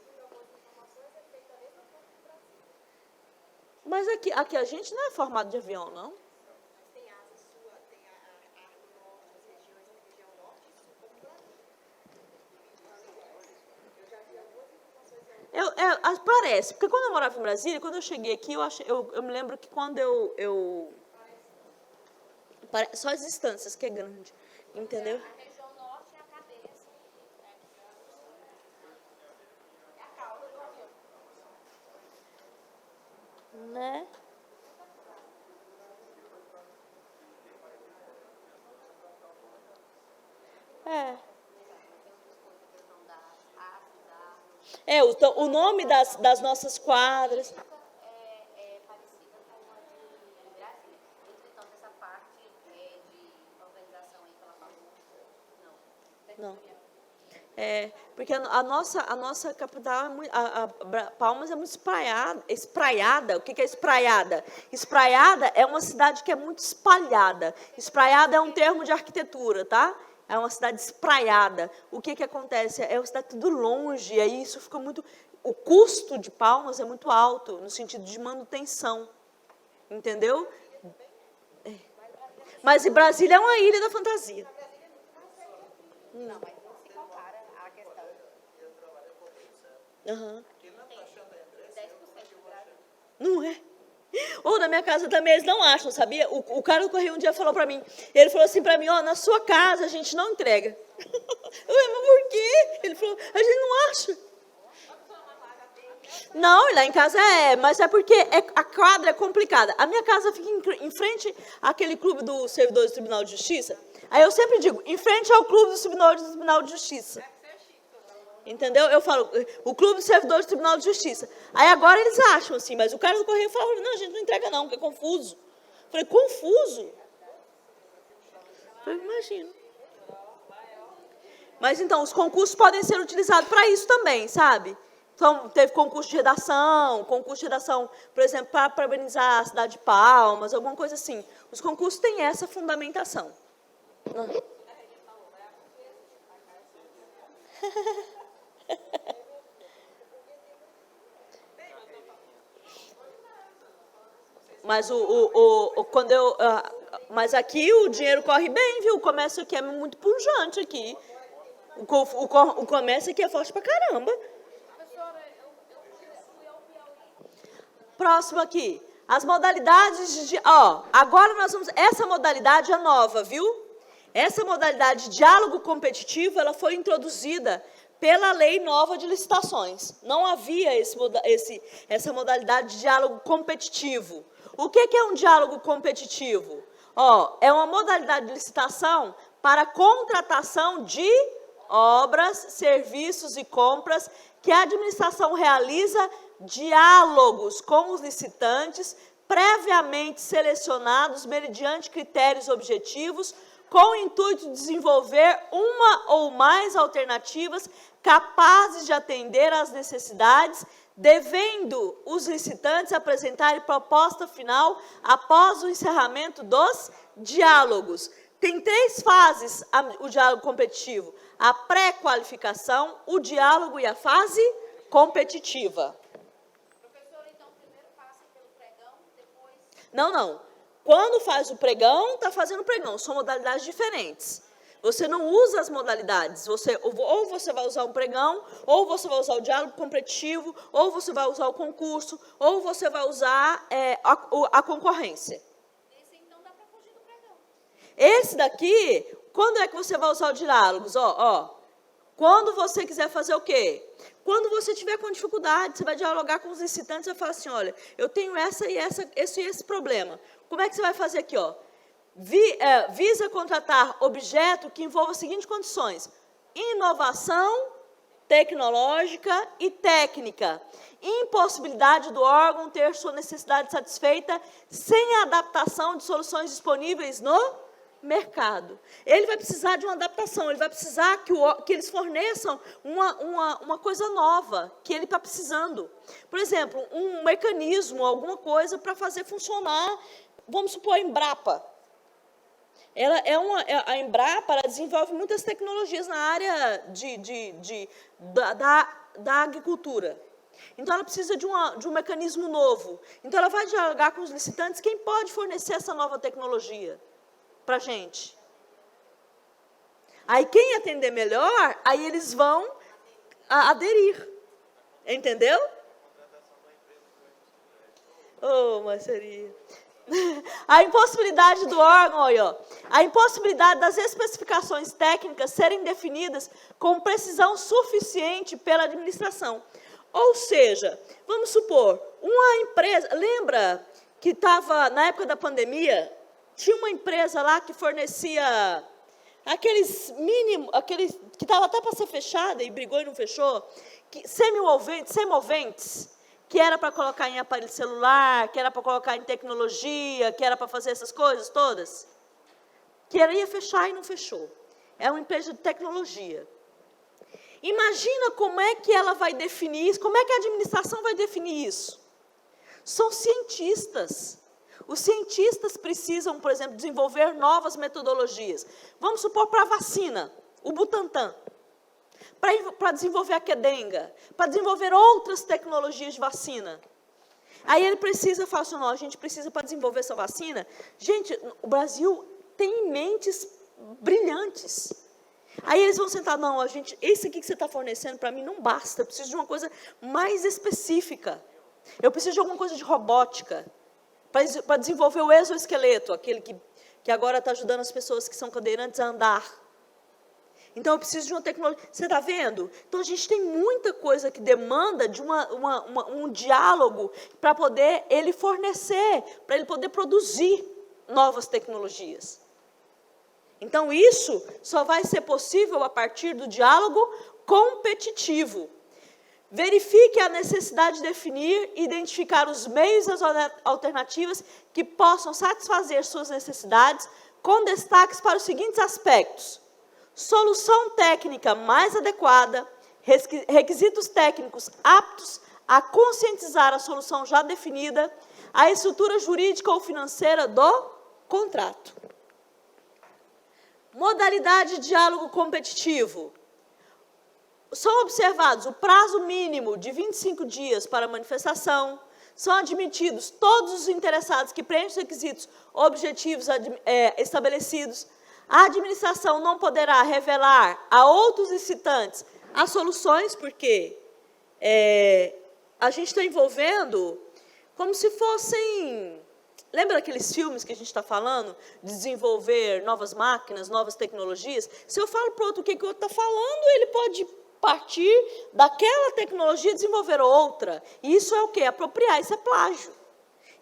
Mas aqui a gente não é formado de avião, não? Tem asa sul, tem a norte, as regiões, a região norte e sul, como eu já vi algumas informações. Parece, porque quando eu morava em Brasília, quando eu cheguei aqui, eu me lembro que quando só as distâncias que é grande, entendeu? A região norte é a cabeça, é a cauda do avião. Né? O nome das nossas quadras. É parecida com a de Brasília. Entretanto, essa parte de organização aí que ela falou, não. Porque a nossa capital, Palmas é muito espraiada. O que é espraiada? Espraiada é uma cidade que é muito espalhada. Espraiada é um termo de arquitetura, tá? É uma cidade espraiada. O que acontece? É uma cidade tudo longe, e aí isso fica muito... O custo de Palmas é muito alto, no sentido de manutenção. Entendeu? Mas Brasília é uma ilha da fantasia. Não, mas não se compara a questão. Uhum. 10% do Brasil. Não é? Ou na minha casa também eles não acham, sabia? O cara do correio um dia falou para mim, ele falou assim para mim, na sua casa a gente não entrega. Eu falei, mas por quê? Ele falou, a gente não acha. Não, lá em casa mas é porque a quadra é complicada. A minha casa fica em frente àquele clube dos servidores do Tribunal de Justiça. Aí eu sempre digo, em frente ao clube dos servidores do Tribunal de Justiça. Entendeu? Eu falo, o clube dos servidores do Tribunal de Justiça. Aí agora eles acham assim, mas o cara do correio fala, não, a gente não entrega não, porque é confuso. Eu falei, confuso? Eu falei, imagino. Mas então, os concursos podem ser utilizados para isso também, sabe? Então, teve concurso de redação, por exemplo, para parabenizar a cidade de Palmas, alguma coisa assim. Os concursos têm essa fundamentação. Mas mas aqui o dinheiro corre bem, viu? O comércio aqui é muito pujante aqui. O comércio aqui é forte pra caramba. Próximo aqui. As modalidades de... agora nós vamos... Essa modalidade é nova, viu? Essa modalidade de diálogo competitivo, ela foi introduzida pela lei nova de licitações. Não havia essa modalidade de diálogo competitivo. O que é um diálogo competitivo? É uma modalidade de licitação para contratação de obras, serviços e compras que a administração realiza diálogos com os licitantes previamente selecionados mediante critérios objetivos com o intuito de desenvolver uma ou mais alternativas capazes de atender às necessidades, devendo os licitantes apresentarem proposta final após o encerramento dos diálogos. Tem 3 fases o diálogo competitivo: a pré-qualificação, o diálogo e a fase competitiva. Professora, então, primeiro passa pelo pregão, depois... Não. Quando faz o pregão, está fazendo o pregão. São modalidades diferentes. Você não usa as modalidades. Ou você vai usar um pregão, ou você vai usar o diálogo competitivo, ou você vai usar o concurso, ou você vai usar a concorrência. Esse, então, dá para fugir do pregão. Esse daqui, quando é que você vai usar o diálogos? Quando você quiser fazer o quê? Quando você tiver com dificuldade, você vai dialogar com os licitantes e vai falar assim, olha, eu tenho esse problema. Como é que você vai fazer aqui? Visa contratar objeto que envolva as seguintes condições: inovação tecnológica e técnica, impossibilidade do órgão ter sua necessidade satisfeita sem a adaptação de soluções disponíveis no mercado. Ele vai precisar de uma adaptação, ele vai precisar que eles forneçam uma coisa nova, que ele está precisando. Por exemplo, um mecanismo, alguma coisa para fazer funcionar, vamos supor, a Embrapa. A Embrapa ela desenvolve muitas tecnologias na área da agricultura. Então, ela precisa de um mecanismo novo. Então, ela vai dialogar com os licitantes quem pode fornecer essa nova tecnologia para a gente. Aí, quem atender melhor, aí eles vão aderir. Entendeu? Marceria. A impossibilidade do órgão, a impossibilidade das especificações técnicas serem definidas com precisão suficiente pela administração. Ou seja, vamos supor, uma empresa, lembra que estava, na época da pandemia, tinha uma empresa lá que fornecia aqueles que estava até para ser fechada e brigou e não fechou, semoventes, que era para colocar em aparelho celular, que era para colocar em tecnologia, que era para fazer essas coisas todas. Queria fechar e não fechou. É uma empresa de tecnologia. Imagina como é que ela vai definir isso, como é que a administração vai definir isso. São cientistas. Os cientistas precisam, por exemplo, desenvolver novas metodologias. Vamos supor para a vacina, o Butantan. Para desenvolver a Qdenga, para desenvolver outras tecnologias de vacina. Aí ele precisa falar assim, a gente precisa para desenvolver essa vacina. Gente, o Brasil tem mentes brilhantes. Aí eles vão sentar, esse aqui que você está fornecendo para mim não basta, eu preciso de uma coisa mais específica. Eu preciso de alguma coisa de robótica, para desenvolver o exoesqueleto, aquele que agora está ajudando as pessoas que são cadeirantes a andar. Então, eu preciso de uma tecnologia. Você está vendo? Então, a gente tem muita coisa que demanda de um diálogo para poder ele fornecer, para ele poder produzir novas tecnologias. Então, isso só vai ser possível a partir do diálogo competitivo. Verifique a necessidade de definir e identificar os meios e as alternativas que possam satisfazer suas necessidades, com destaques para os seguintes aspectos: solução técnica mais adequada, requisitos técnicos aptos a conscientizar a solução já definida, a estrutura jurídica ou financeira do contrato. Modalidade de diálogo competitivo. São observados o prazo mínimo de 25 dias para manifestação, são admitidos todos os interessados que preenchem os requisitos objetivos estabelecidos. A administração não poderá revelar a outros licitantes as soluções, porque a gente está envolvendo como se fossem... Lembra daqueles filmes que a gente está falando? De desenvolver novas máquinas, novas tecnologias? Se eu falo para o outro o que o outro está falando, ele pode partir daquela tecnologia e desenvolver outra. E isso é o quê? Apropriar, isso é plágio.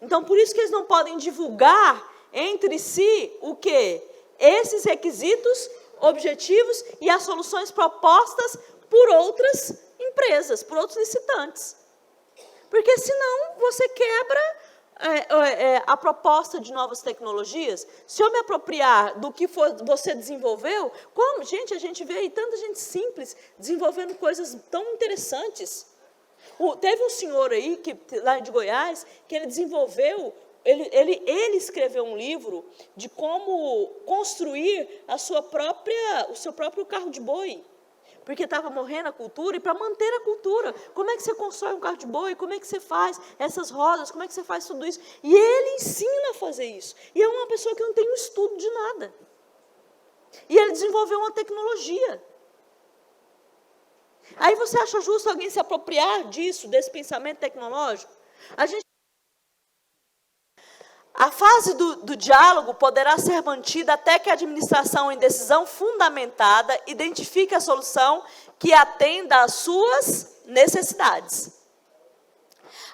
Então, por isso que eles não podem divulgar entre si o quê? Esses requisitos, objetivos e as soluções propostas por outras empresas, por outros licitantes. Porque senão você quebra a proposta de novas tecnologias. Se eu me apropriar do que você desenvolveu, como, gente, a gente vê aí tanta gente simples desenvolvendo coisas tão interessantes. Teve um senhor aí, lá de Goiás, que ele desenvolveu, ele escreveu um livro de como construir o seu próprio carro de boi. Porque estava morrendo a cultura, e para manter a cultura, como é que você constrói um carro de boi, como é que você faz essas rodas, como é que você faz tudo isso? E ele ensina a fazer isso. E é uma pessoa que não tem um estudo de nada. E ele desenvolveu uma tecnologia. Aí você acha justo alguém se apropriar disso, desse pensamento tecnológico? A fase do diálogo poderá ser mantida até que a administração, em decisão fundamentada, identifique a solução que atenda às suas necessidades.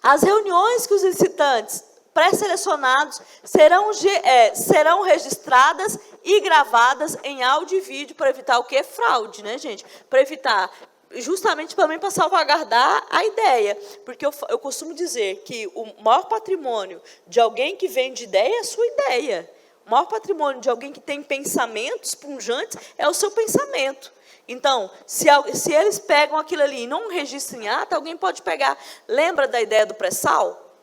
As reuniões que os licitantes pré-selecionados serão registradas e gravadas em áudio e vídeo para evitar o quê? Fraude, né, gente? Para evitar... Justamente também para salvaguardar a ideia, porque eu costumo dizer que o maior patrimônio de alguém que vende ideia é a sua ideia. O maior patrimônio de alguém que tem pensamentos punjantes é o seu pensamento. Então, se eles pegam aquilo ali e não registram em ata, alguém pode pegar. Lembra da ideia do pré-sal?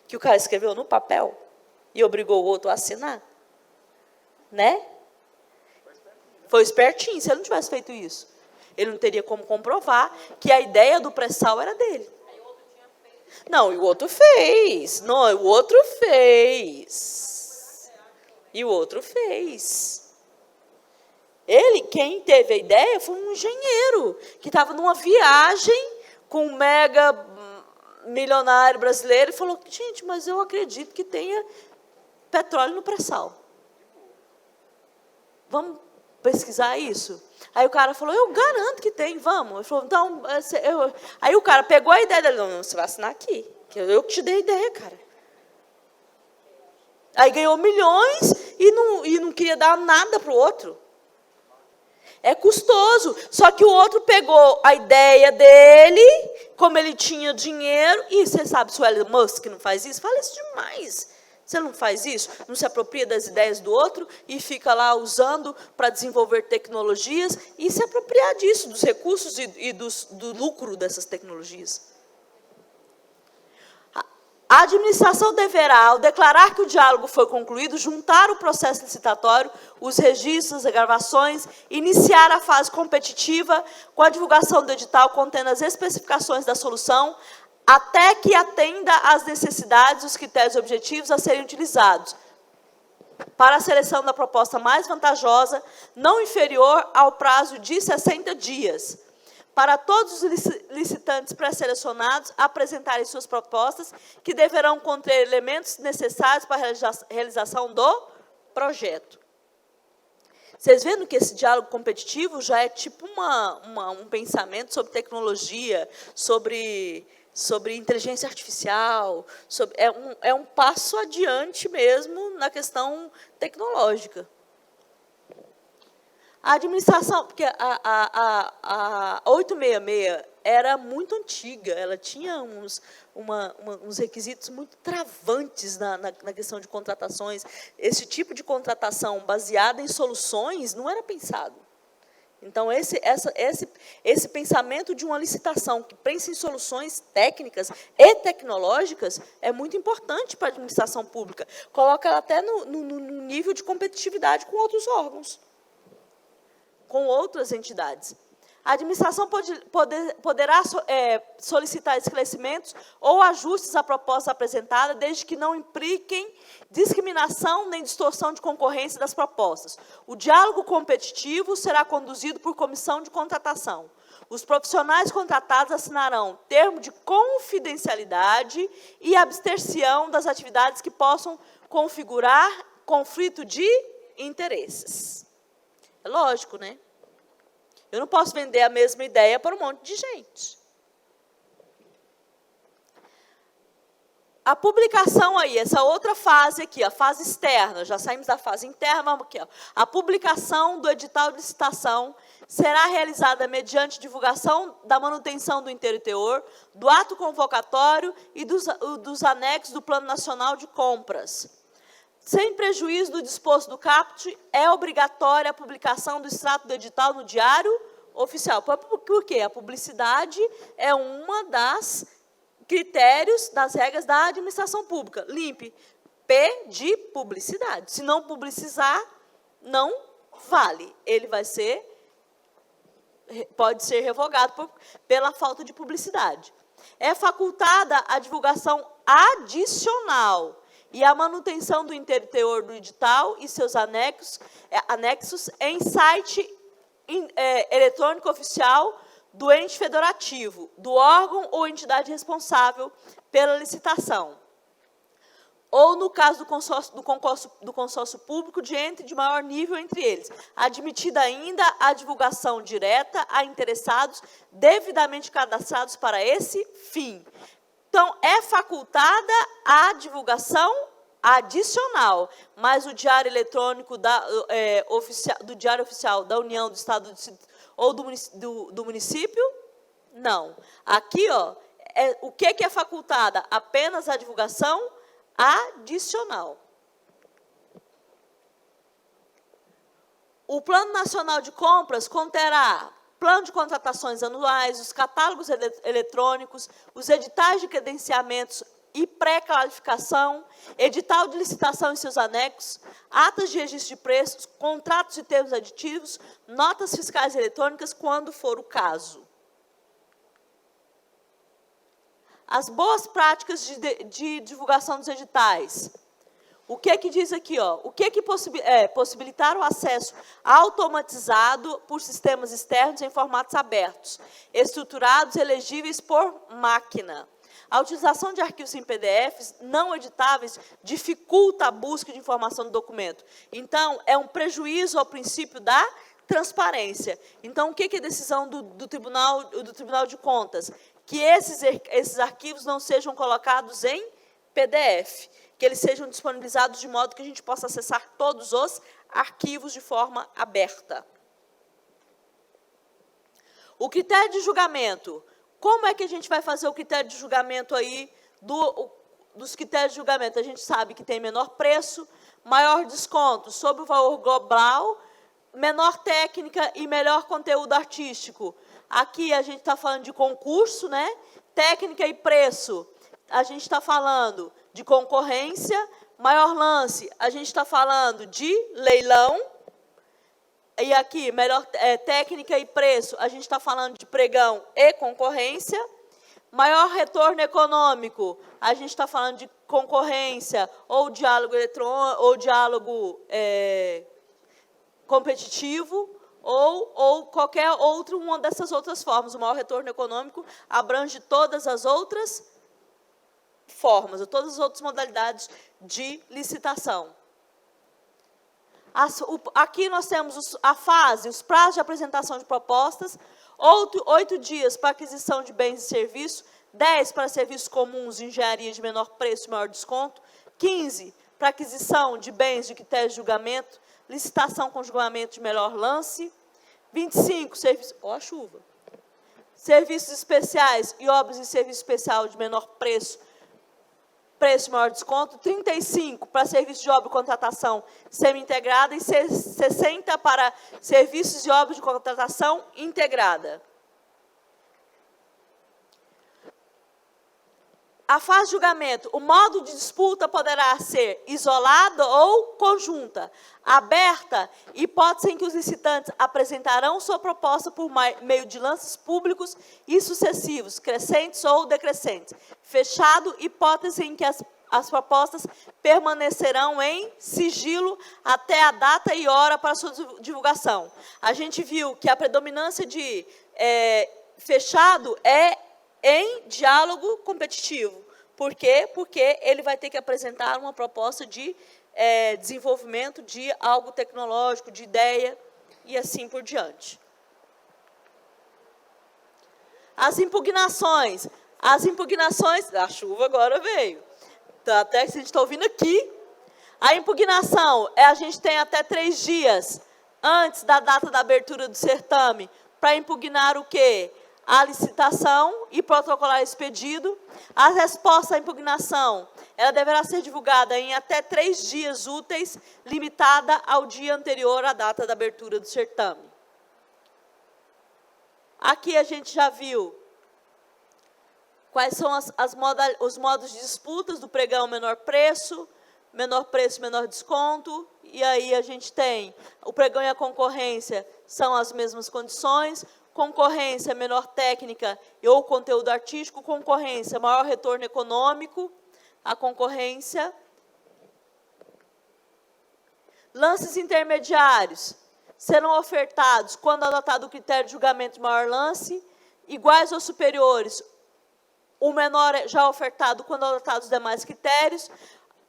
Que o cara escreveu no papel e obrigou o outro a assinar? Né? Foi espertinho. Se ele não tivesse feito isso, ele não teria como comprovar que a ideia do pré-sal era dele. Não, e o outro fez. Não, o outro fez. E o outro fez. Quem teve a ideia foi um engenheiro, que estava numa viagem com um mega milionário brasileiro e falou, gente, mas eu acredito que tenha petróleo no pré-sal. Vamos pesquisar isso? Aí o cara falou, eu garanto que tem, vamos. Ele falou, então... Aí o cara pegou a ideia dele, não, você vai assinar aqui, que eu que te dei a ideia, cara. Aí ganhou milhões e não queria dar nada para o outro. É custoso. Só que o outro pegou a ideia dele, como ele tinha dinheiro, e você sabe se o Elon Musk não faz isso? Fala isso demais. Você não faz isso? Não se apropria das ideias do outro e fica lá usando para desenvolver tecnologias e se apropriar disso, dos recursos e do lucro dessas tecnologias. A administração deverá, ao declarar que o diálogo foi concluído, juntar o processo licitatório, os registros, as gravações, iniciar a fase competitiva com a divulgação do edital contendo as especificações da solução, até que atenda às necessidades e os critérios objetivos a serem utilizados, para a seleção da proposta mais vantajosa, não inferior ao prazo de 60 dias. Para todos os licitantes pré-selecionados apresentarem suas propostas, que deverão conter elementos necessários para a realização do projeto. Vocês vendo que esse diálogo competitivo já é tipo um pensamento sobre tecnologia, sobre inteligência artificial, é um passo adiante mesmo na questão tecnológica. A administração, porque a 866 era muito antiga, ela tinha uns requisitos muito travantes na questão de contratações. Esse tipo de contratação baseada em soluções não era pensado. Então, esse pensamento de uma licitação que pensa em soluções técnicas e tecnológicas é muito importante para a administração pública. Coloca ela até no nível de competitividade com outros órgãos, com outras entidades. A administração poderá solicitar esclarecimentos ou ajustes à proposta apresentada, desde que não impliquem discriminação nem distorção de concorrência das propostas. O diálogo competitivo será conduzido por comissão de contratação. Os profissionais contratados assinarão termo de confidencialidade e abster-se-ão das atividades que possam configurar conflito de interesses. É lógico, né? Eu não posso vender a mesma ideia para um monte de gente. A publicação aí, essa outra fase aqui, a fase externa, já saímos da fase interna, vamos aqui. Ó. A publicação do edital de licitação será realizada mediante divulgação da manutenção do inteiro e teor, do ato convocatório e dos anexos do Plano Nacional de Compras. Sem prejuízo do disposto do caput, é obrigatória a publicação do extrato do edital no Diário Oficial. Por quê? A publicidade é uma das critérios das regras da administração pública. Limpe. P de publicidade. Se não publicizar, não vale. Ele pode ser revogado pela falta de publicidade. É facultada a divulgação adicional e a manutenção do inteiro e teor do edital e seus anexos em site eletrônico oficial do ente federativo, do órgão ou entidade responsável pela licitação. Ou, no caso do consórcio público, de ente de maior nível entre eles. Admitida ainda a divulgação direta a interessados devidamente cadastrados para esse fim. Então, é facultada a divulgação adicional, mas o diário eletrônico do Diário Oficial da União, do Estado ou do município, não. Aqui, ó, o que é facultada? Apenas a divulgação adicional. O Plano Nacional de Compras conterá plano de contratações anuais, os catálogos eletrônicos, os editais de credenciamentos e pré-qualificação, edital de licitação e seus anexos, atas de registro de preços, contratos de termos aditivos, notas fiscais eletrônicas, quando for o caso. As boas práticas de divulgação dos editais. O que diz aqui? Ó? O que possibilitar o acesso automatizado por sistemas externos em formatos abertos, estruturados e elegíveis por máquina. A utilização de arquivos em PDFs não editáveis dificulta a busca de informação do documento. Então, é um prejuízo ao princípio da transparência. Então, o que é a decisão do Tribunal de Contas? Que esses arquivos não sejam colocados em PDF, que eles sejam disponibilizados de modo que a gente possa acessar todos os arquivos de forma aberta. O critério de julgamento. Como é que a gente vai fazer o critério de julgamento aí dos critérios de julgamento? A gente sabe que tem menor preço, maior desconto sobre o valor global, menor técnica e melhor conteúdo artístico. Aqui a gente está falando de concurso, né? Técnica e preço. A gente está falando de concorrência, maior lance, a gente está falando de leilão, e aqui, melhor técnica e preço, a gente está falando de pregão e concorrência, maior retorno econômico, a gente está falando de concorrência, ou diálogo eletrônico, ou diálogo competitivo, ou qualquer uma dessas outras formas. O maior retorno econômico abrange todas as outras formas, ou todas as outras modalidades de licitação. Aqui nós temos os prazos de apresentação de propostas, 8 dias para aquisição de bens e serviços, 10 para serviços comuns e engenharia de menor preço e maior desconto, 15 para aquisição de bens de critério de julgamento, licitação com julgamento de melhor lance, 25, serviços especiais e obras de serviço especial de menor preço preço maior desconto, 35 para serviços de obra e contratação semi-integrada e 60 para serviços de obra de contratação integrada. A fase de julgamento, o modo de disputa poderá ser isolada ou conjunta, aberta, hipótese em que os licitantes apresentarão sua proposta por meio de lances públicos e sucessivos, crescentes ou decrescentes. Fechado, hipótese em que as propostas permanecerão em sigilo até a data e hora para sua divulgação. A gente viu que a predominância de fechado é em diálogo competitivo. Por quê? Porque ele vai ter que apresentar uma proposta de desenvolvimento de algo tecnológico, de ideia, e assim por diante. As impugnações, a chuva agora veio, então, até que a gente está ouvindo aqui. A impugnação, a gente tem até 3 dias antes da data da abertura do certame para impugnar o quê? A licitação e protocolar esse pedido. A resposta à impugnação, ela deverá ser divulgada em até 3 dias úteis, limitada ao dia anterior à data da abertura do certame. Aqui a gente já viu quais são os modos de disputas do pregão menor preço, menor desconto, e aí a gente tem o pregão e a concorrência são as mesmas condições. Concorrência, menor técnica ou conteúdo artístico. Concorrência, maior retorno econômico. A concorrência. Lances intermediários serão ofertados quando adotado o critério de julgamento de maior lance, iguais ou superiores, o menor já ofertado quando adotados os demais critérios.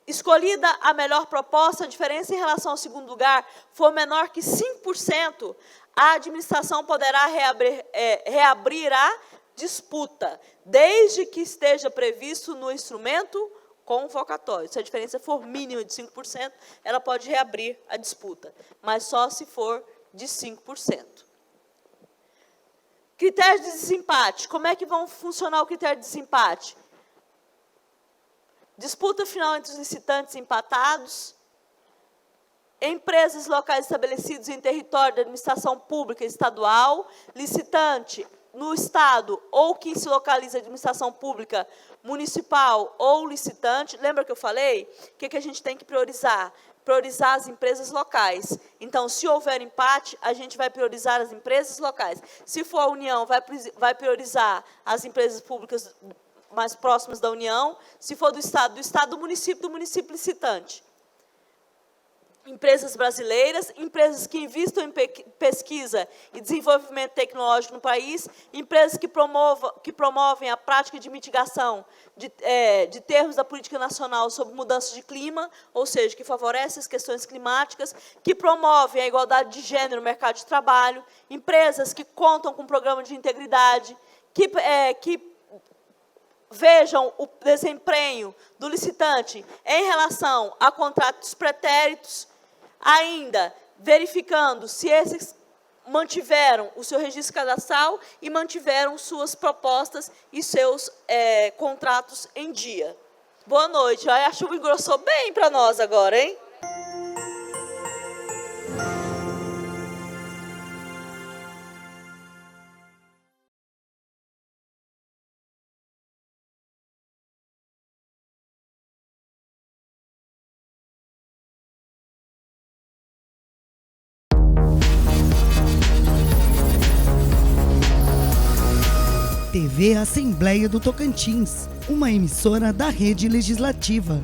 Escolhida a melhor proposta, a diferença em relação ao segundo lugar for menor que 5%, a administração poderá reabrir a disputa, desde que esteja previsto no instrumento convocatório. Se a diferença for mínima de 5%, ela pode reabrir a disputa, mas só se for de 5%. Critérios de desempate. Como é que vão funcionar o critério de desempate? Disputa final entre os licitantes empatados. Empresas locais estabelecidas em território da administração pública estadual. Licitante no estado ou que se localiza em administração pública municipal ou licitante. Lembra que eu falei? O que a gente tem que priorizar? Priorizar as empresas locais. Então, se houver empate, a gente vai priorizar as empresas locais. Se for a União, vai priorizar as empresas públicas mais próximas da União. Se for do Estado, do município licitante. Empresas brasileiras, empresas que investam em pesquisa e desenvolvimento tecnológico no país, empresas que promovem a prática de mitigação de termos da política nacional sobre mudança de clima, ou seja, que favorecem as questões climáticas, que promovem a igualdade de gênero no mercado de trabalho, empresas que contam com programa de integridade, que vejam o desempenho do licitante em relação a contratos pretéritos, ainda verificando se esses mantiveram o seu registro cadastral e mantiveram suas propostas e seus contratos em dia. Boa noite. A chuva engrossou bem para nós agora, hein? TV Assembleia do Tocantins, uma emissora da Rede Legislativa.